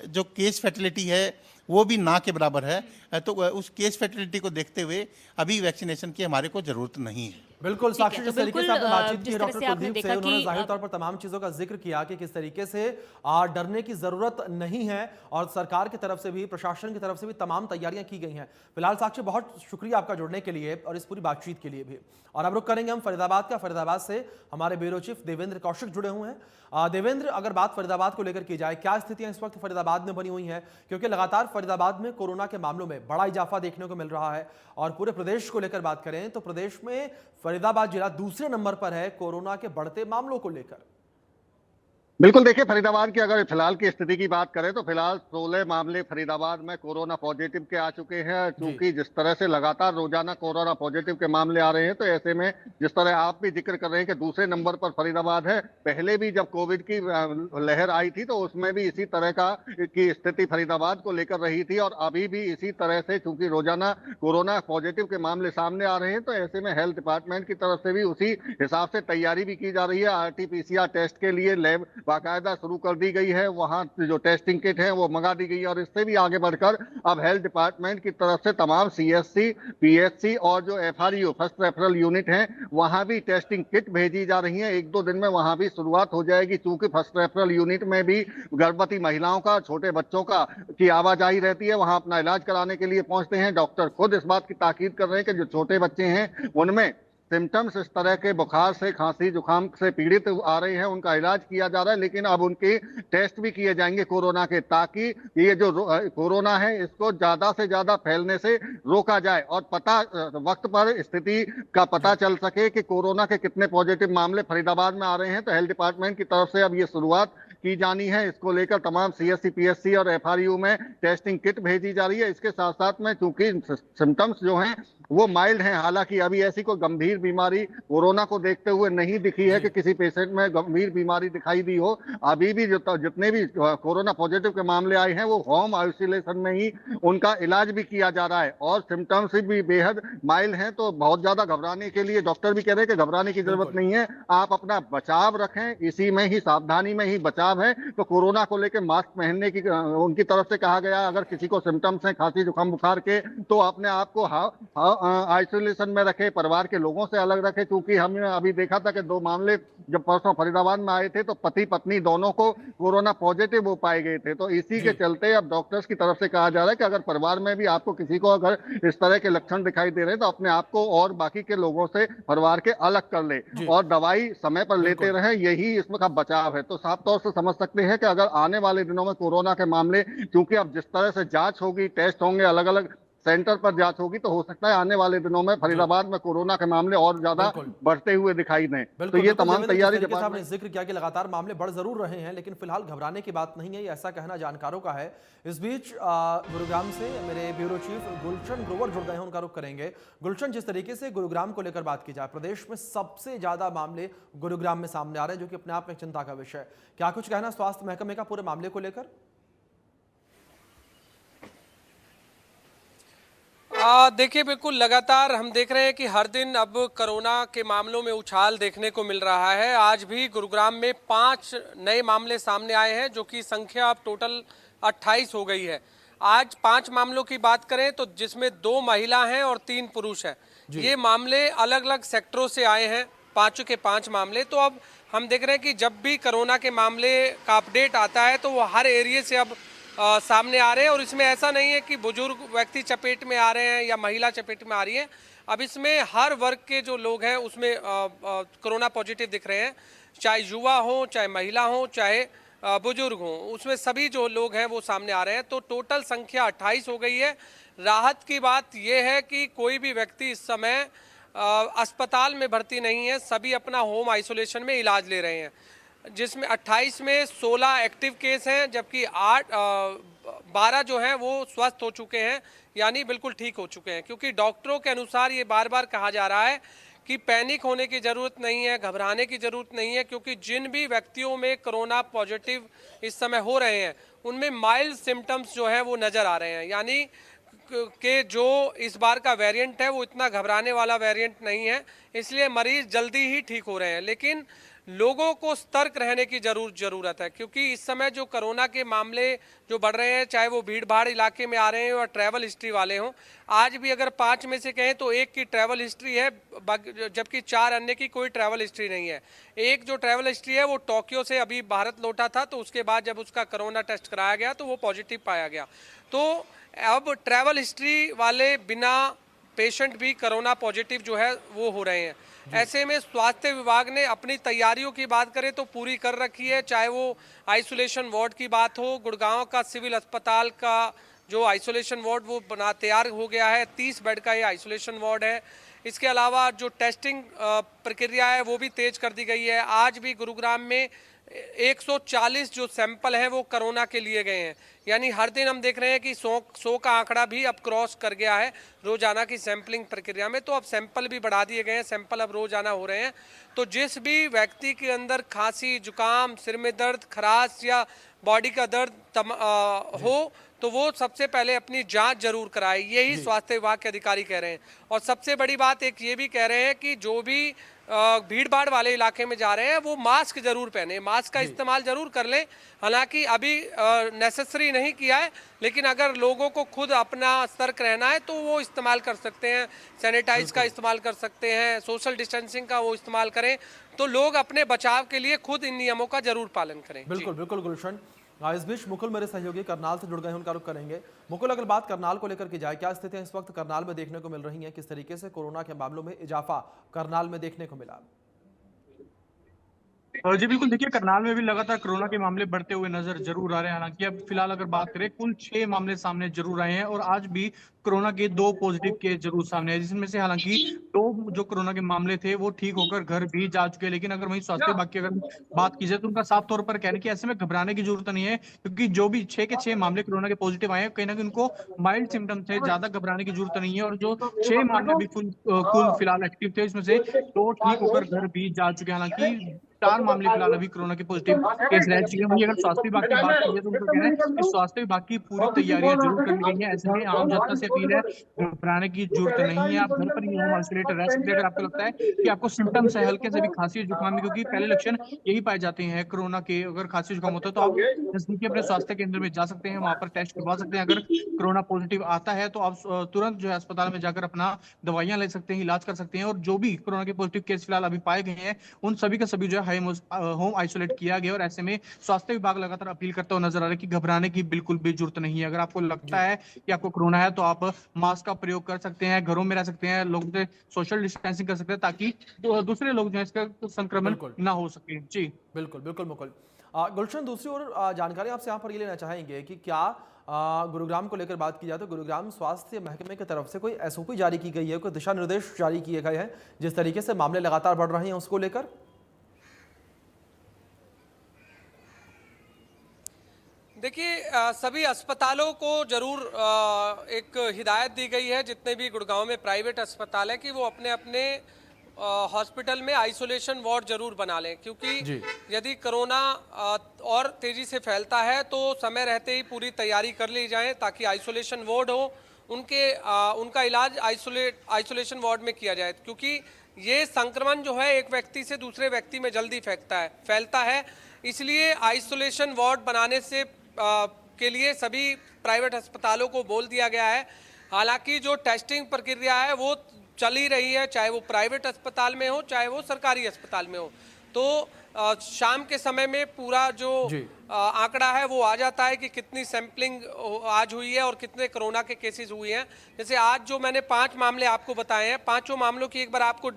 जो केस फैटिलिटी है वो भी ना के बराबर है, तो उस केस फैटिलिटी को देखते हुए अभी वैक्सीनेशन की हमारे को ज़रूरत नहीं है। बिल्कुल साक्षी, जिस तरीके से आपने बातचीत की डॉक्टर कुलदीप से, उन्होंने जाहिर तौर पर तमाम चीजों का जिक्र किया कि किस तरीके से डरने की जरूरत नहीं है और सरकार की तरफ से भी, प्रशासन की तरफ से भी तमाम तैयारियां की गई हैं। फिलहाल साक्षी, बहुत शुक्रिया आपका जुड़ने के लिए और इस पूरी बातचीत के लिए भी। और अब रुक करेंगे हम फरीदाबाद का। फरीदाबाद से हमारे ब्यूरो चीफ देवेंद्र कौशिक जुड़े हुए हैं। देवेंद्र, अगर बात फरीदाबाद को लेकर की जाए, क्या स्थितियां इस वक्त फरीदाबाद में बनी हुई हैं, क्योंकि लगातार फरीदाबाद में कोरोना के मामलों में बड़ा इजाफा देखने को मिल रहा है और पूरे प्रदेश को लेकर बात करें तो प्रदेश में फरीदाबाद जिला दूसरे नंबर पर है कोरोना के बढ़ते मामलों को लेकर। बिल्कुल, देखिए फरीदाबाद की अगर फिलहाल की स्थिति की बात करें तो फिलहाल 16 मामले फरीदाबाद में कोरोना पॉजिटिव के आ चुके हैं। चूंकि जिस तरह से लगातार रोजाना कोरोना पॉजिटिव के मामले आ रहे हैं तो ऐसे में जिस तरह आप भी जिक्र कर रहे हैं कि दूसरे नंबर पर फरीदाबाद है, पहले भी जब कोविड की लहर आई थी तो उसमें भी इसी तरह की स्थिति फरीदाबाद को लेकर रही थी और अभी भी इसी तरह से चूंकि रोजाना कोरोना पॉजिटिव के मामले सामने आ रहे हैं तो ऐसे में हेल्थ डिपार्टमेंट की तरफ से भी उसी हिसाब से तैयारी भी की जा रही है। RT-PCR टेस्ट के लिए लैब बाकायदा शुरू कर दी गई है, वहां जो टेस्टिंग किट है वो मंगा दी गई है और इससे भी आगे बढ़कर अब हेल्थ डिपार्टमेंट की तरफ से तमाम CSC, PHC और जो FRU फर्स्ट रेफरल यूनिट हैं वहां भी टेस्टिंग किट भेजी जा रही है। 1-2 दिन में वहां भी शुरुआत हो जाएगी। चूंकि फर्स्ट रेफरल यूनिट में भी गर्भवती महिलाओं का, छोटे बच्चों की आवाजाही रहती है, वहां अपना इलाज कराने के लिए पहुंचते हैं। डॉक्टर खुद इस बात की ताकीद कर रहे हैं कि जो छोटे बच्चे हैं उनमें सिम्टम्स इस तरह के बुखार से, खांसी जुकाम से पीड़ित आ रहे हैं, उनका इलाज किया जा रहा है, लेकिन अब उनके टेस्ट भी किए जाएंगे कोरोना के, ताकि ये जो कोरोना है इसको ज्यादा से ज्यादा फैलने से रोका जाए और वक्त पर स्थिति का पता चल सके कि कोरोना के कितने पॉजिटिव मामले फरीदाबाद में आ रहे हैं। तो हेल्थ डिपार्टमेंट की तरफ से अब ये शुरुआत की जानी है। इसको लेकर तमाम CSC, PHC और FRU में टेस्टिंग किट भेजी जा रही है। इसके साथ साथ में चूंकि सिम्टम्स जो हैं वो माइल्ड हैं। हालांकि अभी ऐसी कोई गंभीर बीमारी कोरोना को देखते हुए नहीं दिखी है कि किसी पेशेंट में गंभीर बीमारी दिखाई दी हो। अभी भी जितने भी कोरोना पॉजिटिव के मामले आए हैं वो होम आइसोलेशन में ही उनका इलाज भी किया जा रहा है और सिम्टम्स भी बेहद माइल्ड हैं। तो बहुत ज्यादा घबराने के लिए डॉक्टर भी कह रहे हैं कि घबराने की जरूरत नहीं है, आप अपना बचाव रखें, इसी में ही सावधानी में ही बचाव है। तो कोरोना को लेकर मास्क पहनने की उनकी तरफ से कहा गया। अगर किसी को सिम्टम्स हैं खांसी जुकाम बुखार के तो अपने आप को आइसोलेशन में रखे, परिवार के लोगों से अलग रखे। क्योंकि हमने अभी देखा था कि 2 मामले जब परसों फरीदाबाद में आए थे तो पति पत्नी दोनों को कोरोना पॉजिटिव वो पाए गए थे। तो इसी के चलते अब डॉक्टर्स की तरफ से कहा जा रहा है कि अगर परिवार में भी आपको किसी को अगर इस तरह के लक्षण दिखाई दे रहे हैं तो अपने आप को और बाकी के लोगों से परिवार के अलग कर ले और दवाई समय पर लेते रहे, यही इसमें का बचाव है। तो साफ तौर से समझ सकते हैं कि अगर आने वाले दिनों में कोरोना के मामले, क्योंकि अब जिस तरह से जांच होगी, टेस्ट होंगे, अलग अलग सेंटर पर जांच होगी, तो हो सकता है आने वाले दिनों में फरीदाबाद में कोरोना के मामले और ज्यादा बढ़ते हुए दिखाई दें। तो ये तमाम तैयारी के आपने जिक्र किया कि लगातार मामले बढ़ जरूर रहे हैं लेकिन फिलहाल घबराने की बात नहीं है, ये ऐसा कहना जानकारों का है। इस बीच गुरुग्राम से मेरे ब्यूरो चीफ गुलशन ग्रोवर जुड़ गए हैं, उनका रुख करेंगे। गुलशन, जिस तरीके से गुरुग्राम को लेकर बात की जाए, प्रदेश में सबसे ज्यादा मामले गुरुग्राम में सामने आ रहे हैं जो कि अपने आप में चिंता का विषय है। क्या कुछ कहना स्वास्थ्य महकमे का पूरे मामले को लेकर? देखिए, बिल्कुल लगातार हम देख रहे हैं कि हर दिन अब कोरोना के मामलों में उछाल देखने को मिल रहा है। आज भी गुरुग्राम में 5 नए मामले सामने आए हैं जो कि संख्या अब टोटल 28 हो गई है। आज 5 मामलों की बात करें तो जिसमें 2 महिला हैं और 3 पुरुष हैं। ये मामले अलग अलग सेक्टरों से आए हैं, 5 के 5 मामले। तो अब हम देख रहे हैं कि जब भी कोरोना के मामले का अपडेट आता है तो वो हर एरिया से अब सामने आ रहे हैं। और इसमें ऐसा नहीं है कि बुजुर्ग व्यक्ति चपेट में आ रहे हैं या महिला चपेट में आ रही है। अब इसमें हर वर्ग के जो लोग हैं उसमें कोरोना पॉजिटिव दिख रहे हैं, चाहे युवा हो, चाहे महिला हो, चाहे बुजुर्ग हो, उसमें सभी जो लोग हैं वो सामने आ रहे हैं। तो टोटल संख्या 28 हो गई है। राहत की बात यह है कि कोई भी व्यक्ति इस समय अस्पताल में भर्ती नहीं है, सभी अपना होम आइसोलेशन में इलाज ले रहे हैं, जिसमें 28 में 16 एक्टिव केस हैं, जबकि 12 जो हैं वो स्वस्थ हो चुके हैं, यानी बिल्कुल ठीक हो चुके हैं। क्योंकि डॉक्टरों के अनुसार ये बार बार कहा जा रहा है कि पैनिक होने की ज़रूरत नहीं है, घबराने की ज़रूरत नहीं है, क्योंकि जिन भी व्यक्तियों में कोरोना पॉजिटिव इस समय हो रहे हैं उनमें माइल्ड सिम्टम्स जो हैं वो नज़र आ रहे हैं। यानी कि जो इस बार का वेरिएंट है वो इतना घबराने वाला वेरिएंट नहीं है, इसलिए मरीज जल्दी ही ठीक हो रहे हैं। लेकिन लोगों को सतर्क रहने की ज़रूरत है, क्योंकि इस समय जो कोरोना के मामले जो बढ़ रहे हैं, चाहे वो भीड़ भाड़ इलाके में आ रहे हैं और ट्रैवल हिस्ट्री वाले हों। आज भी अगर 5 में से कहें तो 1 की ट्रैवल हिस्ट्री है, जबकि 4 अन्य की कोई ट्रैवल हिस्ट्री नहीं है। एक जो ट्रैवल हिस्ट्री है वो टोक्यो से अभी भारत लौटा था, तो उसके बाद जब उसका कोरोना टेस्ट कराया गया तो वो पॉजिटिव पाया गया। तो अब ट्रैवल हिस्ट्री वाले बिना पेशेंट भी कोरोना पॉजिटिव जो है वो हो रहे हैं। ऐसे में स्वास्थ्य विभाग ने अपनी तैयारियों की बात करें तो पूरी कर रखी है, चाहे वो आइसोलेशन वार्ड की बात हो। गुड़गांव का सिविल अस्पताल का जो आइसोलेशन वार्ड वो तैयार हो गया है, 30 बेड का ये आइसोलेशन वार्ड है। इसके अलावा जो टेस्टिंग प्रक्रिया है वो भी तेज कर दी गई है। आज भी गुरुग्राम में 140 जो सैंपल हैं वो कोरोना के लिए गए हैं, यानी हर दिन हम देख रहे हैं कि 100 का आंकड़ा भी अब क्रॉस कर गया है रोजाना की सैंपलिंग प्रक्रिया में। तो अब सैंपल भी बढ़ा दिए गए हैं, सैंपल अब रोजाना हो रहे हैं। तो जिस भी व्यक्ति के अंदर खांसी, जुकाम, सिर में दर्द, खराश या बॉडी का दर्द हो तो वो सबसे पहले अपनी जांच जरूर कराए, यही स्वास्थ्य विभाग के अधिकारी कह रहे हैं। और सबसे बड़ी बात एक ये भी कह रहे हैं कि जो भी भीड़ भाड़ वाले इलाके में जा रहे हैं वो मास्क जरूर पहने, मास्क का इस्तेमाल जरूर कर लें। हालांकि अभी नेसेसरी नहीं किया है, लेकिन अगर लोगों को खुद अपना सतर्क रहना है तो वो इस्तेमाल कर सकते हैं, सैनिटाइज का इस्तेमाल कर सकते हैं, सोशल डिस्टेंसिंग का वो इस्तेमाल करें। तो लोग अपने बचाव के लिए खुद इन नियमों का जरूर पालन करें। बिल्कुल बिल्कुल गुलशन। इस बीच मुकुल मेरे सहयोगी करनाल से जुड़ गए हैं, उनका रुख करेंगे। मुकुल, अगर बात करनाल को लेकर की जाए, क्या स्थितियां इस वक्त करनाल में देखने को मिल रही हैं? किस तरीके से कोरोना के मामलों में इजाफा करनाल में देखने को मिला? जी बिल्कुल, देखिए करनाल में भी लगातार कोरोना के मामले बढ़ते हुए नजर जरूर आ रहे हैं। हालांकि अब फिलहाल अगर बात करें कुल 6 मामले सामने जरूर आए हैं और आज भी कोरोना के 2 पॉजिटिव केस जरूर सामने आए, जिसमें से हालांकि 2 जो कोरोना के मामले थे वो ठीक होकर घर भी जा चुके हैं। लेकिन अगर वहीं स्वास्थ्य विभाग की अगर बात की जाए तो उनका साफ तौर पर कहना है कि ऐसे में घबराने की जरूरत नहीं है, क्योंकि जो भी 6 के 6 मामले कोरोना के पॉजिटिव आए हैं, कहीं ना कहीं उनको माइल्ड सिम्टम्स है, ज्यादा घबराने की जरूरत नहीं है। और जो 6 मामले अभी कुल फिलहाल एक्टिव थे, इसमें से 2 ठीक होकर घर भी जा चुके हैं। हालांकि 4 मामले फिलहाल अभी कोरोना के पॉजिटिव केस रह चुके हैं। वहीं अगर स्वास्थ्य विभाग की बात की जाए तो उनका कहना है कि स्वास्थ्य विभाग की पूरी तैयारियां जरूर कर ली गई हैं। ऐसे में आम जनता से अपील है, घबराने की जरूरत नहीं है, आप घर पर ही होम आइसोलेट रह सकते हैं। अगर आपको लगता है कि आपको सिम्टम्स है हल्के से भी खांसी जुकाम, क्योंकि पहले लक्षण यही पाए जाते हैं कोरोना के, अगर खांसी जुकाम होता है तो आप नजदीकी अपने स्वास्थ्य केंद्र में जा सकते हैं, वहां पर टेस्ट करवा सकते हैं। अगर कोरोना पॉजिटिव आता है तो आप तुरंत जो है अस्पताल में जाकर अपना दवाइयां ले सकते हैं, इलाज कर सकते हैं। और जो भी कोरोना के पॉजिटिव केस फिलहाल अभी पाए गए हैं, उन सभी का सभी जो है होम आइसोलेट किया गया। और ऐसे में स्वास्थ्य विभाग लगातार अपील करता हुआ नजर आ रहा है कि घबराने की बिल्कुल भी जरूरत नहीं है। अगर आपको लगता है कि आपको कोरोना है तो आप मास्क का प्रयोग कर सकते हैं, घरों में रह सकते हैं, लोगों से सोशल डिस्टेंसिंग कर सकते हैं, ताकि दूसरे लोग जो है इसका संक्रमण बिल्कुल ना हो सके। जी बिल्कुल बिल्कुल मुकुल। गुलशन, दूसरी ओर जानकारी आपसे यहाँ पर ये लेना चाहेंगे कि क्या गुरुग्राम को लेकर बात की जाए तो गुरुग्राम स्वास्थ्य महकमे की तरफ से कोई एसओपी जारी की गई है, कोई दिशा निर्देश जारी किए गए हैं जिस तरीके से मामले लगातार बढ़ रहे हैं उसको लेकर? देखिए, सभी अस्पतालों को जरूर एक हिदायत दी गई है, जितने भी गुड़गांव में प्राइवेट अस्पताल है, कि वो अपने अपने हॉस्पिटल में आइसोलेशन वार्ड जरूर बना लें, क्योंकि यदि कोरोना और तेजी से फैलता है तो समय रहते ही पूरी तैयारी कर ली जाए, ताकि आइसोलेशन वार्ड हो, उनका इलाज आइसोलेशन वार्ड में किया जाए। क्योंकि ये संक्रमण जो है एक व्यक्ति से दूसरे व्यक्ति में जल्दी फैलता है, इसलिए आइसोलेशन वार्ड बनाने से के लिए सभी प्राइवेट अस्पतालों को बोल दिया गया है। हालांकि जो टेस्टिंग प्रक्रिया है वो चल ही रही है, चाहे वो प्राइवेट अस्पताल में हो चाहे वो सरकारी अस्पताल में हो। तो शाम के समय में पूरा जो आंकड़ा है वो आ जाता है कि कितनी सैंपलिंग आज हुई है और कितने कोरोना के केसेस हुए हैं। जैसे आज जो मैंने 5 मामले आपको बताए हैं, 5 मामलों की एक बार आपको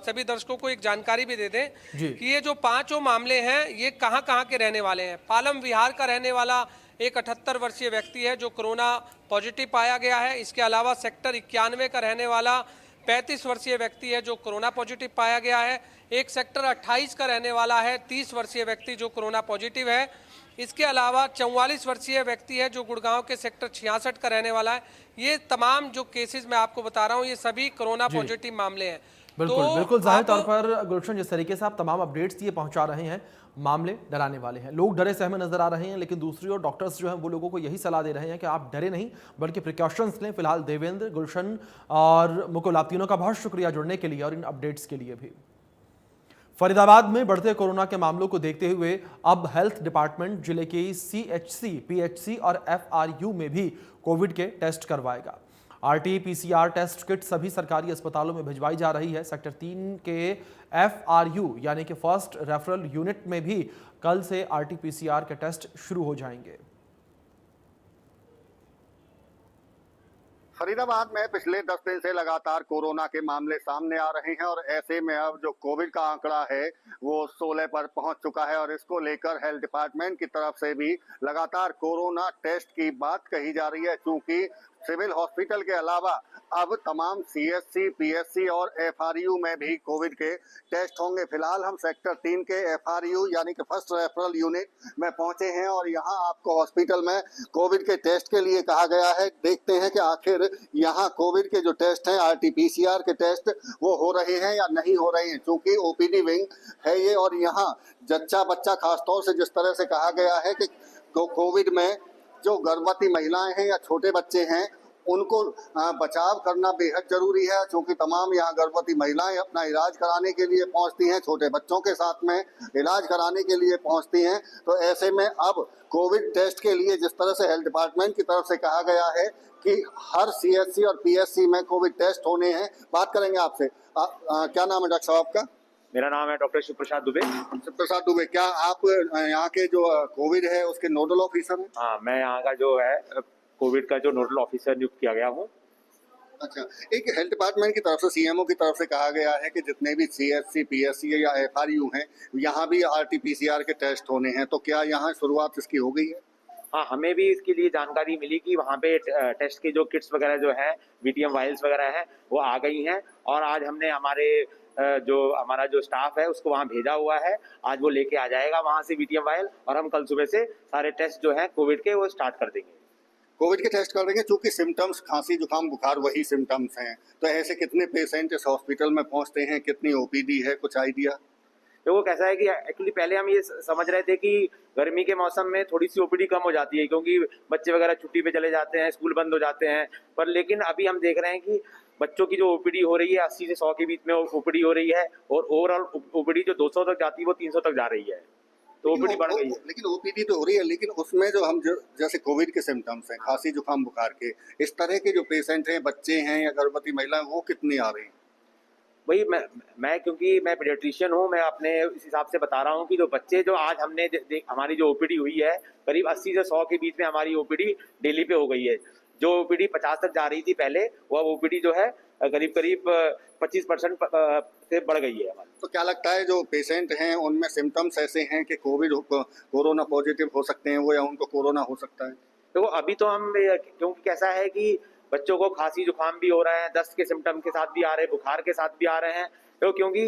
सभी दर्शकों को एक जानकारी भी दे दें कि ये जो 5 मामले हैं ये कहाँ के रहने वाले हैं। पालम विहार का रहने वाला एक 78 वर्षीय व्यक्ति है जो कोरोना पॉजिटिव पाया गया है। इसके अलावा सेक्टर 91 का रहने वाला 35 वर्षीय व्यक्ति है जो कोरोना पॉजिटिव पाया गया है। एक सेक्टर 28 का रहने वाला है 30 वर्षीय व्यक्ति जो कोरोना पॉजिटिव है। इसके अलावा 44 वर्षीय व्यक्ति है जो गुड़गांव के सेक्टर 66 का रहने वाला है। ये तमाम जो केसेस मैं आपको बता रहा हूँ ये सभी कोरोना पॉजिटिव मामले हैं। बिल्कुल बिल्कुल, जाहिर तौर पर गुलशन जिस तरीके से आप तमाम अपडेट्स ये पहुंचा रहे हैं, मामले डराने वाले हैं, लोग डरे सहमे नजर आ रहे हैं। लेकिन दूसरी ओर डॉक्टर्स जो हैं वो लोगों को यही सलाह दे रहे हैं कि आप डरे नहीं बल्कि प्रिकॉशंस लें। फिलहाल देवेंद्र, गुलशन और मुकुल, आप तीनों का बहुत शुक्रिया जुड़ने के लिए और इन अपडेट्स के लिए भी। फरीदाबाद में बढ़ते कोरोना के मामलों को देखते हुए अब हेल्थ डिपार्टमेंट जिले के CHC, PHC और FRU में भी कोविड के टेस्ट करवाएगा। RT-PCR टेस्ट किट सभी सरकारी अस्पतालों में भिजवाई जा रही है। सेक्टर 3 के FRU यानी कि फर्स्ट रेफरल यूनिट में भी कल से RT-PCR के टेस्ट शुरू हो जाएंगे। फरीदाबाद में पिछले 10 दिन से लगातार कोरोना के मामले सामने आ रहे हैं और ऐसे में अब जो कोविड का आंकड़ा है वो 16 पर पहुंच चुका है और इसको लेकर हेल्थ डिपार्टमेंट की तरफ से भी लगातार कोरोना टेस्ट की बात कही जा रही है। क्योंकि सिविल हॉस्पिटल के अलावा अब तमाम CHC, PHC और FRU में भी कोविड के टेस्ट होंगे। फिलहाल हम सेक्टर 3 के FRU यानी कि फर्स्ट रेफरल यूनिट में पहुंचे हैं और यहां आपको हॉस्पिटल में कोविड के टेस्ट के लिए कहा गया है। देखते हैं कि आखिर यहां कोविड के जो टेस्ट हैं, RT-PCR के टेस्ट, वो हो रहे हैं या नहीं हो रहे हैं। क्योंकि OPD विंग है ये और यहाँ जच्चा बच्चा खासतौर से जिस तरह से कहा गया है कि कोविड में जो गर्भवती महिलाएं हैं या छोटे बच्चे हैं उनको बचाव करना बेहद जरूरी है। क्योंकि तमाम यहाँ गर्भवती महिलाएं अपना इलाज कराने के लिए पहुंचती हैं, छोटे बच्चों के साथ में इलाज कराने के लिए पहुंचती हैं। तो ऐसे में अब कोविड टेस्ट के लिए जिस तरह से हेल्थ डिपार्टमेंट की तरफ से कहा गया है कि हर CHC और PHC में कोविड टेस्ट होने हैं। बात करेंगे आपसे। क्या नाम है डॉक्टर साहब आपका? मेरा नाम है डॉक्टर शिव प्रसाद दुबे। शिव प्रसाद दुबे, क्या आप यहाँ के जो कोविड है उसके नोडल ऑफिसर हैं? हाँ, मैं यहाँ का जो है कोविड का जो नोडल ऑफिसर नियुक्त किया गया हूँ। अच्छा, एक हेल्थ डिपार्टमेंट की तरफ से CMO की तरफ से कहा गया है कि जितने भी CHC, PHC या FRU हैं यहाँ भी RT-PCR के टेस्ट होने हैं, तो क्या यहाँ शुरुआत इसकी हो गई है? हाँ, हमें भी इसके लिए जानकारी मिली कि वहाँ पे टेस्ट की जो किट्स वगैरह जो है, वीटीएम वायल्स वगैरह हैं, वो आ गई हैं और आज हमने हमारा जो स्टाफ है उसको वहाँ भेजा हुआ है। आज वो लेके आ जाएगा वहाँ से वीटीएम वायल और हम कल सुबह से सारे टेस्ट जो हैं कोविड के वो स्टार्ट कर देंगे। कोविड के टेस्ट कर देंगे, चूंकि सिम्टम्स खांसी जुकाम बुखार वही सिम्टम्स हैं, तो ऐसे कितने पेशेंट इस हॉस्पिटल में पहुंचते हैं, कितनी ओपीडी है, कुछ आइडिया? तो वो कैसा है कि एक्चुअली पहले हम ये समझ रहे थे कि गर्मी के मौसम में थोड़ी सी ओपीडी कम हो जाती है क्योंकि बच्चे वगैरह छुट्टी पे चले जाते हैं, स्कूल बंद हो जाते हैं, पर लेकिन अभी हम देख रहे हैं कि बच्चों की जो ओपीडी हो रही है 80 से 100 के बीच में ओपीडी हो रही है और ओवरऑल ओपीडी जो 200 तक जाती है वो 300 तक जा रही है, तो ओपीडी बढ़ गई है। लेकिन ओपीडी तो हो रही है, लेकिन उसमें जैसे कोविड के सिम्टम्स हैं, खांसी जुकाम बुखार के, इस तरह के जो पेशेंट हैं, बच्चे हैं या गर्भवती महिलाएं, वो कितने आ रहे हैं? वही मैं क्योंकि मैं पीडियाट्रिशियन हूँ, मैं अपने इस हिसाब से बता रहा हूँ कि जो बच्चे जो आज हमारी जो ओपीडी हुई है करीब 80 से 100 के बीच में हमारी ओपीडी डेली पे हो गई है। जो ओपीडी 50 तक जा रही थी पहले, वह ओपीडी जो है करीब 25% से बढ़ गई है हमारी। तो क्या लगता है जो पेशेंट हैं उनमें सिम्टम्स ऐसे हैं कि कोरोना पॉजिटिव हो सकते हैं वो, या उनको कोरोना हो सकता है? तो वो अभी तो हम क्योंकि कैसा है कि बच्चों को खांसी जुकाम भी हो रहा है, दस्त के सिम्टम के साथ भी आ रहे हैं, बुखार के साथ भी आ रहे हैं, तो क्योंकि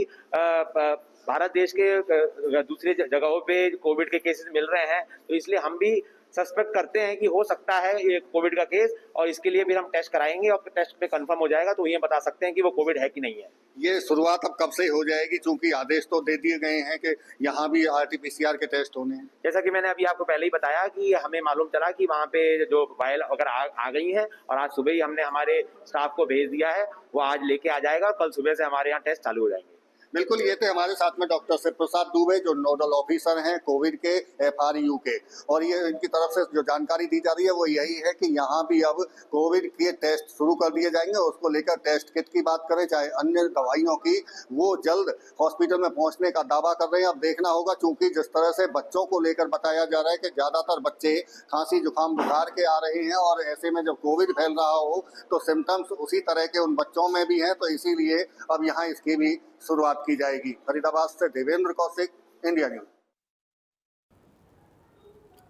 भारत देश के दूसरी जगहों पे कोविड के केसेस मिल रहे हैं, तो इसलिए हम भी सस्पेक्ट करते हैं कि हो सकता है ये कोविड का केस, और इसके लिए भी हम टेस्ट कराएंगे और टेस्ट में कंफर्म हो जाएगा तो ये बता सकते हैं कि वो कोविड है कि नहीं है। ये शुरुआत अब कब से हो जाएगी, चूंकि आदेश तो दे दिए गए हैं कि यहाँ भी RT-PCR के टेस्ट होने हैं? जैसा कि मैंने अभी आपको पहले ही बताया कि हमें मालूम चला कि वहाँ पे जो वायल अगर आ गई हैं और आज सुबह ही हमने हमारे स्टाफ को भेज दिया है, वो आज लेके आ जाएगा और कल सुबह से हमारे यहाँ टेस्ट चालू हो जाएंगे। बिल्कुल, ये थे हमारे साथ में डॉक्टर शिव प्रसाद दुबे, जो नोडल ऑफिसर हैं कोविड के FRU के, और ये इनकी तरफ से जो जानकारी दी जा रही है वो यही है कि यहाँ भी अब कोविड के टेस्ट शुरू कर दिए जाएंगे। उसको लेकर टेस्ट किट की बात करें चाहे अन्य दवाइयों की, वो जल्द हॉस्पिटल में पहुँचने का दावा कर रहे हैं। अब देखना होगा, चूंकि जिस तरह से बच्चों को लेकर बताया जा रहा है कि ज़्यादातर बच्चे खांसी जुकाम बुखार के आ रहे हैं, और ऐसे में जब कोविड फैल रहा हो तो सिम्टम्स उसी तरह के उन बच्चों में भी हैं, तो इसीलिए अब यहाँ इसकी भी शुरुआत की जाएगी। फरीदाबाद से देवेंद्र कौशिक, इंडिया न्यूज।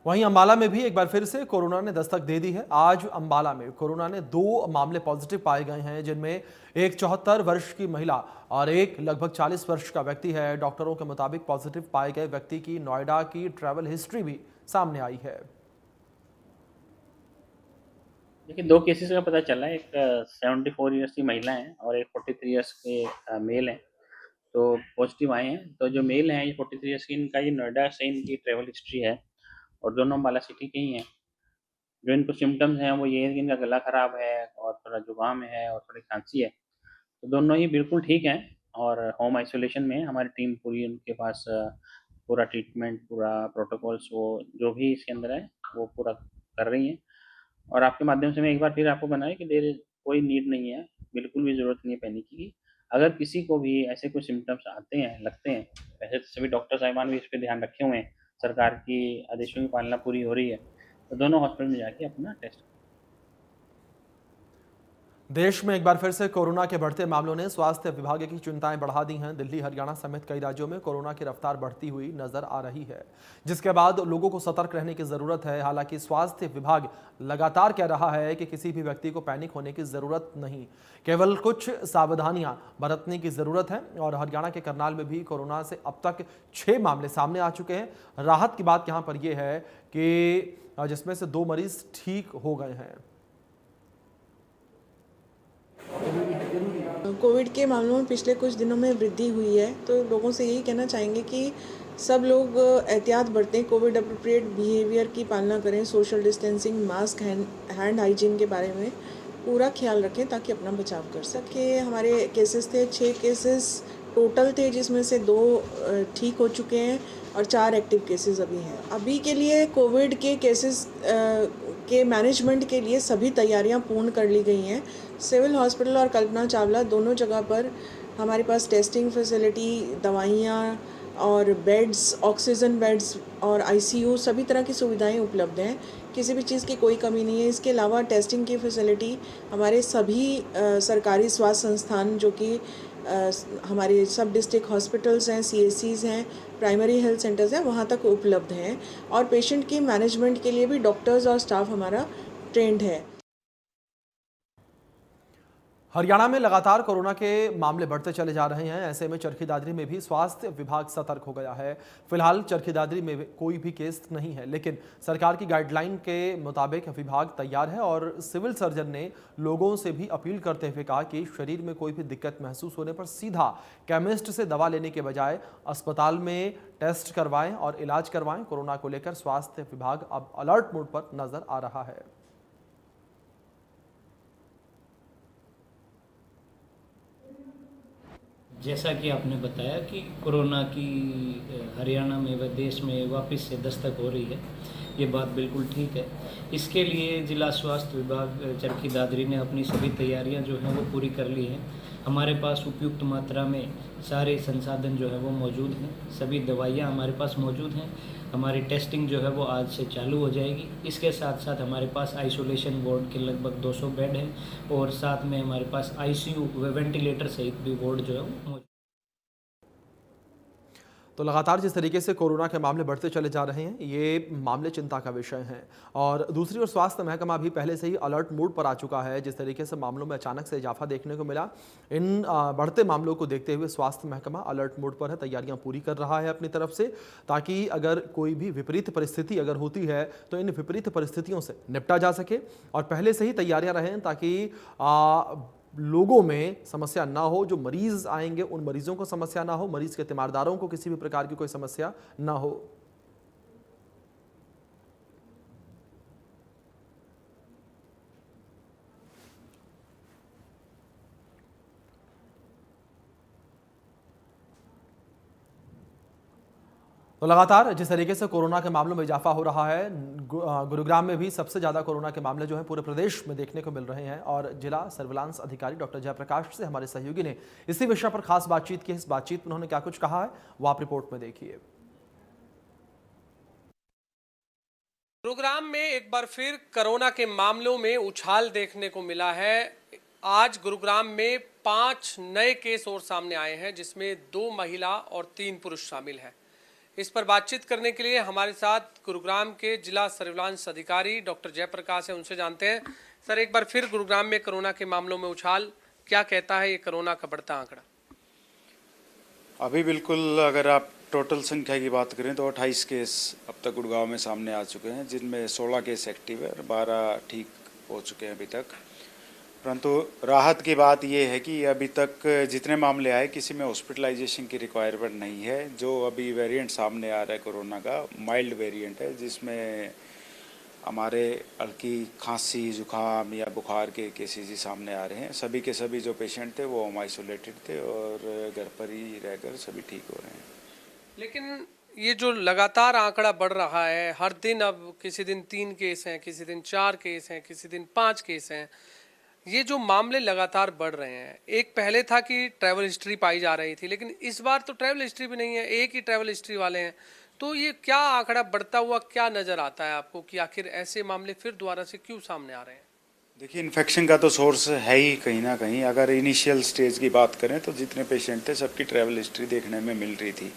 वहीं अंबाला में भी एक बार फिर से कोरोना ने दस्तक दे दी है। आज अंबाला में कोरोना ने 2 मामले पॉजिटिव पाए गए हैं, जिनमें एक 74 वर्ष की महिला और एक लगभग 40 वर्ष का व्यक्ति है। डॉक्टरों के मुताबिक पॉजिटिव पाए गए व्यक्ति की नोएडा की ट्रैवल हिस्ट्री भी सामने आई है। देखिए 2 केसेस का पता चला है, एक 74 ईयर्स की महिला है और एक 43 ईयर्स के मेल हैं, तो पॉजिटिव आए हैं। तो जो मेल हैं ये 43 ईयर्स की, इनका ये नोएडा से इनकी ट्रैवल हिस्ट्री है और दोनों अंबाला सिटी के ही हैं। जो इनको सिम्टम्स हैं वो ये है कि इनका गला ख़राब है और थोड़ा जुकाम है और थोड़ी खांसी है, तो दोनों ही बिल्कुल ठीक हैं और होम आइसोलेशन में है। हमारी टीम पूरी उनके पास पूरा ट्रीटमेंट, पूरा प्रोटोकॉल्स, वो जो भी इसके अंदर है वो पूरा कर रही हैं। और आपके माध्यम से मैं एक बार फिर आपको बनाया कि कोई नीड नहीं है, बिल्कुल भी ज़रूरत नहीं है पैनिक की। अगर किसी को भी ऐसे कोई सिम्टम्स आते हैं, लगते हैं, वैसे तो सभी डॉक्टर साहिबान भी इस पे ध्यान रखे हुए हैं, सरकार की आदेशों की पालना पूरी हो रही है, तो दोनों हॉस्पिटल में जाके अपना टेस्ट। देश में एक बार फिर से कोरोना के बढ़ते मामलों ने स्वास्थ्य विभाग की चिंताएं बढ़ा दी हैं। दिल्ली, हरियाणा समेत कई राज्यों में कोरोना की रफ्तार बढ़ती हुई नजर आ रही है, जिसके बाद लोगों को सतर्क रहने की जरूरत है। हालांकि स्वास्थ्य विभाग लगातार कह रहा है कि किसी भी व्यक्ति को पैनिक होने की जरूरत नहीं, केवल कुछ सावधानियां बरतने की जरूरत है। और हरियाणा के करनाल में भी कोरोना से अब तक 6 मामले सामने आ चुके हैं। राहत की बात यहाँ पर यह है कि जिसमें से 2 मरीज ठीक हो गए हैं। कोविड के मामलों में पिछले कुछ दिनों में वृद्धि हुई है, तो लोगों से यही कहना चाहेंगे कि सब लोग एहतियात बरतें, कोविड अप्रोप्रिएट बिहेवियर की पालना करें, social distancing, mask, hand hygiene के बारे में पूरा ख्याल रखें ताकि अपना बचाव कर सकें। हमारे केसेस थे 6 केसेस टोटल थे, जिसमें से 2 ठीक हो चुके हैं और 4 एक्टिव केसेस अभी हैं। अभी के लिए कोविड के केसेस के मैनेजमेंट के लिए सभी तैयारियां पूर्ण कर ली गई हैं। सिविल हॉस्पिटल और कल्पना चावला दोनों जगह पर हमारे पास टेस्टिंग फैसिलिटी, दवाइयाँ और बेड्स, ऑक्सीजन बेड्स और ICU सभी तरह की सुविधाएं उपलब्ध हैं। किसी भी चीज़ की कोई कमी नहीं है। इसके अलावा टेस्टिंग की फैसिलिटी हमारे सभी सरकारी स्वास्थ्य संस्थान जो कि हमारे सब डिस्ट्रिक्ट हॉस्पिटल्स हैं, CHCs हैं, प्राइमरी हेल्थ सेंटर्स हैं, वहाँ तक उपलब्ध हैं। और पेशेंट की मैनेजमेंट के लिए भी डॉक्टर्स और स्टाफ हमारा ट्रेंड है। हरियाणा में लगातार कोरोना के मामले बढ़ते चले जा रहे हैं। ऐसे में चरखी दादरी में भी स्वास्थ्य विभाग सतर्क हो गया है। फिलहाल चरखी दादरी में कोई भी केस नहीं है, लेकिन सरकार की गाइडलाइन के मुताबिक विभाग तैयार है और सिविल सर्जन ने लोगों से भी अपील करते हुए कहा कि शरीर में कोई भी दिक्कत महसूस होने पर सीधा केमिस्ट से दवा लेने के बजाय अस्पताल में टेस्ट करवाएं और इलाज करवाएं। कोरोना को लेकर स्वास्थ्य विभाग अब अलर्ट मोड पर नजर आ रहा है। जैसा कि आपने बताया कि कोरोना की हरियाणा में व देश में वापस से दस्तक हो रही है, ये बात बिल्कुल ठीक है। इसके लिए जिला स्वास्थ्य विभाग चरखी दादरी ने अपनी सभी तैयारियां जो हैं वो पूरी कर ली हैं। हमारे पास उपयुक्त मात्रा में सारे संसाधन जो है वो मौजूद हैं, सभी दवाइयाँ हमारे पास मौजूद हैं। हमारी टेस्टिंग जो है वो आज से चालू हो जाएगी। इसके साथ साथ हमारे पास आइसोलेशन वार्ड के लगभग 200 बेड हैं और साथ में हमारे पास ICU व वेंटिलेटर सहित भी वार्ड जो है वो मौजूद। तो लगातार जिस तरीके से कोरोना के मामले बढ़ते चले जा रहे हैं, ये मामले चिंता का विषय हैं। और दूसरी ओर स्वास्थ्य महकमा भी पहले से ही अलर्ट मोड पर आ चुका है। जिस तरीके से मामलों में अचानक से इजाफा देखने को मिला, इन बढ़ते मामलों को देखते हुए स्वास्थ्य महकमा अलर्ट मोड पर है, तैयारियां पूरी कर रहा है अपनी तरफ से, ताकि अगर कोई भी विपरीत परिस्थिति अगर होती है तो इन विपरीत परिस्थितियों से निपटा जा सके और पहले से ही तैयारियां रहें, ताकि लोगों में समस्या ना हो। जो मरीज आएंगे उन मरीजों को समस्या ना हो, मरीज के तीमारदारों को किसी भी प्रकार की कोई समस्या ना हो। तो लगातार जिस तरीके से कोरोना के मामलों में इजाफा हो रहा है, गुरुग्राम में भी सबसे ज़्यादा कोरोना के मामले जो हैं पूरे प्रदेश में देखने को मिल रहे हैं। और जिला सर्विलांस अधिकारी डॉक्टर जयप्रकाश से हमारे सहयोगी ने इसी विषय पर खास बातचीत की। इस बातचीत में उन्होंने क्या कुछ कहा है वो आप रिपोर्ट में देखिए। गुरुग्राम में एक बार फिर कोरोना के मामलों में उछाल देखने को मिला है। आज गुरुग्राम में 5 नए केस और सामने आए हैं, जिसमें 2 महिला और 3 पुरुष शामिल हैं। इस पर बातचीत करने के लिए हमारे साथ गुरुग्राम के जिला सर्विलांस अधिकारी डॉक्टर जयप्रकाश हैं, उनसे जानते हैं। सर, एक बार फिर गुरुग्राम में कोरोना के मामलों में उछाल, क्या कहता है ये कोरोना का बढ़ता आंकड़ा? अभी बिल्कुल अगर आप टोटल संख्या की बात करें तो 28 केस अब तक गुड़गांव में सामने आ चुके हैं, जिनमें 16 केस एक्टिव है और 12 ठीक हो चुके हैं अभी तक। परंतु राहत की बात यह है कि अभी तक जितने मामले आए किसी में हॉस्पिटलाइजेशन की रिक्वायरमेंट नहीं है। जो अभी वेरिएंट सामने आ रहा है कोरोना का, माइल्ड वेरिएंट है, जिसमें हमारे हल्की खांसी, जुकाम या बुखार के केसेस ही सामने आ रहे हैं। सभी के सभी जो पेशेंट थे वो होम आइसोलेटेड थे और घर पर ही रहकर सभी ठीक हो रहे हैं। लेकिन ये जो लगातार आंकड़ा बढ़ रहा है, हर दिन अब किसी दिन 3 केस हैं, किसी दिन 4 केस हैं, किसी दिन 5 केस हैं, ये जो मामले लगातार बढ़ रहे हैं। एक पहले था कि ट्रैवल हिस्ट्री पाई जा रही थी, लेकिन इस बार तो ट्रैवल हिस्ट्री भी नहीं है, एक ही ट्रैवल हिस्ट्री वाले हैं। तो ये क्या आंकड़ा बढ़ता हुआ क्या नज़र आता है आपको कि आखिर ऐसे मामले फिर दोबारा से क्यों सामने आ रहे हैं? देखिए, इन्फेक्शन का तो सोर्स है ही कहीं ना कहीं। अगर इनिशियल स्टेज की बात करें तो जितने पेशेंट थे सबकी ट्रैवल हिस्ट्री देखने में मिल रही थी।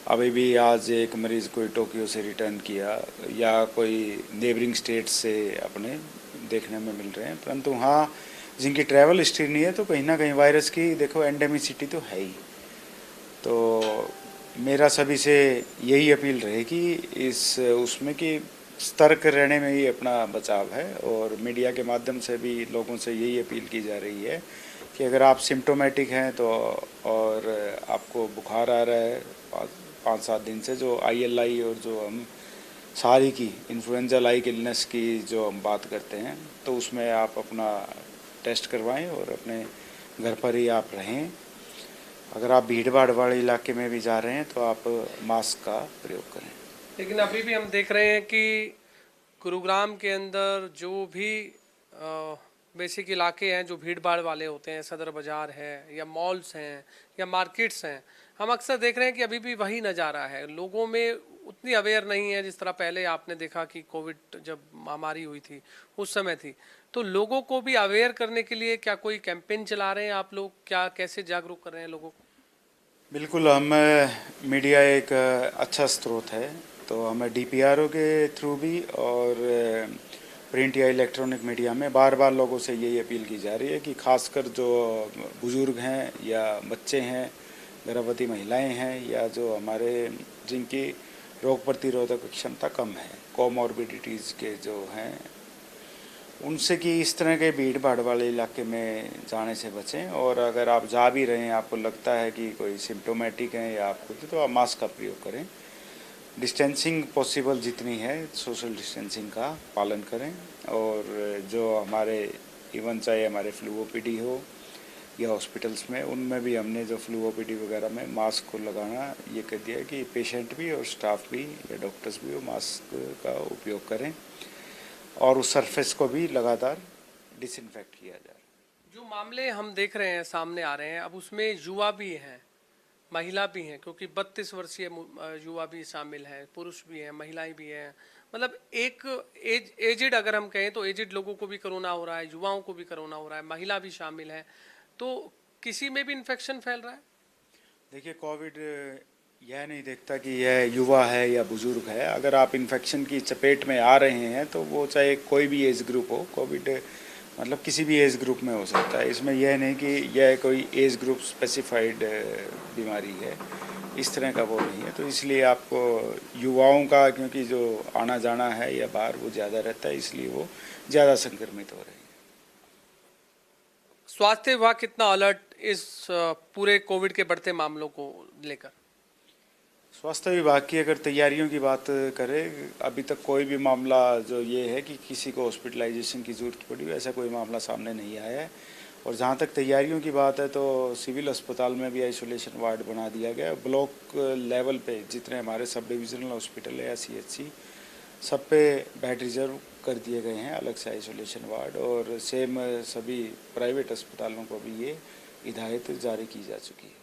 अभी भी आज एक मरीज़ कोई टोक्यो से रिटर्न किया या कोई नेबरिंग स्टेट से अपने देखने में मिल रहे हैं। परंतु हाँ, जिनकी ट्रैवल हिस्ट्री नहीं है तो कहीं ना कहीं वायरस की देखो एंडेमिसिटी तो है ही। तो मेरा सभी से यही अपील रहेगी इस उसमें कि सतर्क रहने में ही अपना बचाव है। और मीडिया के माध्यम से भी लोगों से यही अपील की जा रही है कि अगर आप सिम्टोमेटिक हैं तो और आपको बुखार आ रहा है 5-7 दिन से, जो ILI और जो हम सारी की इन्फ्लुएंजा लाइक इलनेस की जो हम बात करते हैं, तो उसमें आप अपना टेस्ट करवाएं और अपने घर पर ही आप रहें। अगर आप भीड़ भाड़ वाले इलाके में भी जा रहे हैं तो आप मास्क का प्रयोग करें। लेकिन अभी भी हम देख रहे हैं कि गुरुग्राम के अंदर जो भी बेसिक इलाके हैं जो भीड़ भाड़ वाले होते हैं, सदर बाज़ार है या मॉल्स हैं या मार्केट्स हैं, हम अक्सर देख रहे हैं कि अभी भी वही नज़ारा है। लोगों में उतनी अवेयर नहीं है जिस तरह पहले आपने देखा कि कोविड जब महामारी हुई थी उस समय थी। तो लोगों को भी अवेयर करने के लिए क्या कोई कैंपेन चला रहे हैं आप लोग, क्या कैसे जागरूक कर रहे हैं लोगों को? बिल्कुल, हम मीडिया एक अच्छा स्रोत है, तो हमें DPRO के थ्रू भी और प्रिंट या इलेक्ट्रॉनिक मीडिया में बार बार लोगों से यही अपील की जा रही है कि खासकर जो बुजुर्ग हैं या बच्चे हैं, गर्भवती महिलाएं हैं या जो हमारे जिनकी रोग प्रतिरोधक क्षमता कम है, कोमॉर्बिडिटीज़ के जो हैं, उनसे कि इस तरह के भीड़ भाड़ वाले इलाके में जाने से बचें। और अगर आप जा भी रहे हैं, आपको लगता है कि कोई सिम्टोमेटिक है या आप खुद, तो आप मास्क का प्रयोग करें। डिस्टेंसिंग पॉसिबल जितनी है, सोशल डिस्टेंसिंग का पालन करें। और जो हमारे इवन चाहे हमारे फ्लू OPD हो या हॉस्पिटल्स में, उनमें भी हमने जो फ्लू OPD वगैरह में मास्क को लगाना ये कह दिया कि पेशेंट भी और स्टाफ भी या डॉक्टर्स भी वो मास्क का उपयोग करें और उस सरफेस को भी लगातार डिसइंफेक्ट किया जाए। जो मामले हम देख रहे हैं सामने आ रहे हैं, अब उसमें युवा भी हैं, महिला भी हैं, क्योंकि 32 वर्षीय युवा भी शामिल हैं, पुरुष भी हैं, महिलाएं भी हैं। मतलब एक एजिड अगर हम कहें तो एजिड लोगों को भी कोरोना हो रहा है, युवाओं को भी कोरोना हो रहा है, महिला भी शामिल है। तो किसी में भी इन्फेक्शन फैल रहा है? देखिए, कोविड यह नहीं देखता कि यह युवा है या बुजुर्ग है। अगर आप इन्फेक्शन की चपेट में आ रहे हैं तो वो चाहे कोई भी एज ग्रुप हो, कोविड मतलब किसी भी एज ग्रुप में हो सकता है। इसमें यह नहीं कि यह कोई एज ग्रुप स्पेसिफाइड बीमारी है, इस तरह का वो नहीं है। तो इसलिए आपको युवाओं का, क्योंकि जो आना जाना है या बाहर वो ज़्यादा रहता है, इसलिए वो ज़्यादा संक्रमित हो रहे हैं। स्वास्थ्य विभाग कितना अलर्ट इस पूरे कोविड के बढ़ते मामलों को लेकर? स्वास्थ्य विभाग की अगर तैयारियों की बात करें, अभी तक कोई भी मामला जो ये है कि किसी को हॉस्पिटलाइजेशन की ज़रूरत पड़ी, ऐसा कोई मामला सामने नहीं आया है। और जहाँ तक तैयारियों की बात है तो सिविल अस्पताल में भी आइसोलेशन वार्ड बना दिया गया। ब्लॉक लेवल पे जितने हमारे सब डिविजनल हॉस्पिटल है या CHC, सब पे बेड रिजर्व कर दिए गए हैं, अलग से आइसोलेशन वार्ड। और सेम सभी प्राइवेट अस्पतालों को भी ये हिदायत जारी की जा चुकी है।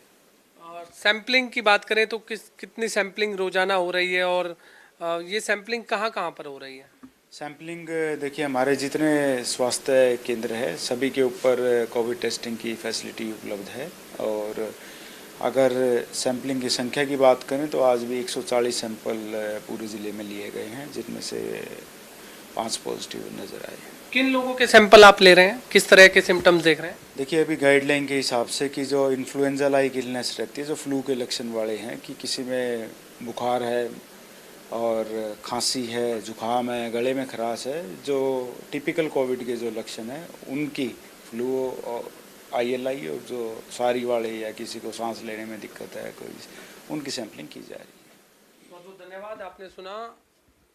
और सैम्पलिंग की बात करें तो कितनी सैम्पलिंग रोजाना हो रही है और ये सैम्पलिंग कहाँ पर हो रही है? सैम्पलिंग देखिए, हमारे जितने स्वास्थ्य केंद्र है सभी के ऊपर कोविड टेस्टिंग की फैसिलिटी उपलब्ध है। और अगर सैम्पलिंग की संख्या की बात करें तो आज भी 140 सैंपल पूरे ज़िले में लिए गए हैं, जिनमें से 5 पॉजिटिव नज़र आए हैं। किन लोगों के सैंपल आप ले रहे हैं, किस तरह के सिम्टम्स देख रहे हैं? देखिए, अभी गाइडलाइन के हिसाब से कि जो इन्फ्लुएंजा लाइक इलनेस रहती है, जो फ्लू के लक्षण वाले हैं, कि किसी में बुखार है और खांसी है, जुकाम है, गले में खराश है, जो टिपिकल कोविड के जो लक्षण हैं उनकी फ्लू और ILI, और जो सारी वाले या किसी को सांस लेने में दिक्कत है कोई, उनकी सैंपलिंग की जा रही है। बहुत बहुत धन्यवाद। आपने सुना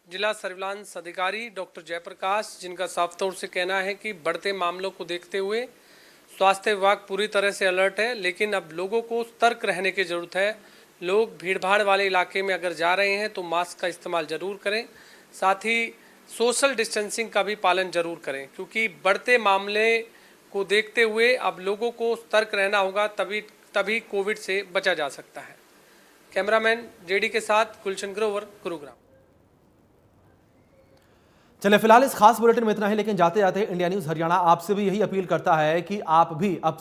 जिला सर्विलांस अधिकारी डॉक्टर जयप्रकाश, जिनका साफ तौर से कहना है कि बढ़ते मामलों को देखते हुए स्वास्थ्य विभाग पूरी तरह से अलर्ट है, लेकिन अब लोगों को सतर्क रहने की ज़रूरत है। लोग भीड़भाड़ वाले इलाके में अगर जा रहे हैं तो मास्क का इस्तेमाल ज़रूर करें, साथ ही सोशल डिस्टेंसिंग का भी पालन ज़रूर करें, क्योंकि बढ़ते मामले को देखते हुए अब लोगों को सतर्क रहना होगा, तभी कोविड से बचा जा सकता है। कैमरामैन JD के साथ गुलशन ग्रोवर, गुरुग्राम। चले फिलहाल इस खास बुलेटिन में इतना ही, लेकिन जाते जाते इंडिया न्यूज़ हरियाणा आपसे भी यही अपील करता है कि आप भी अब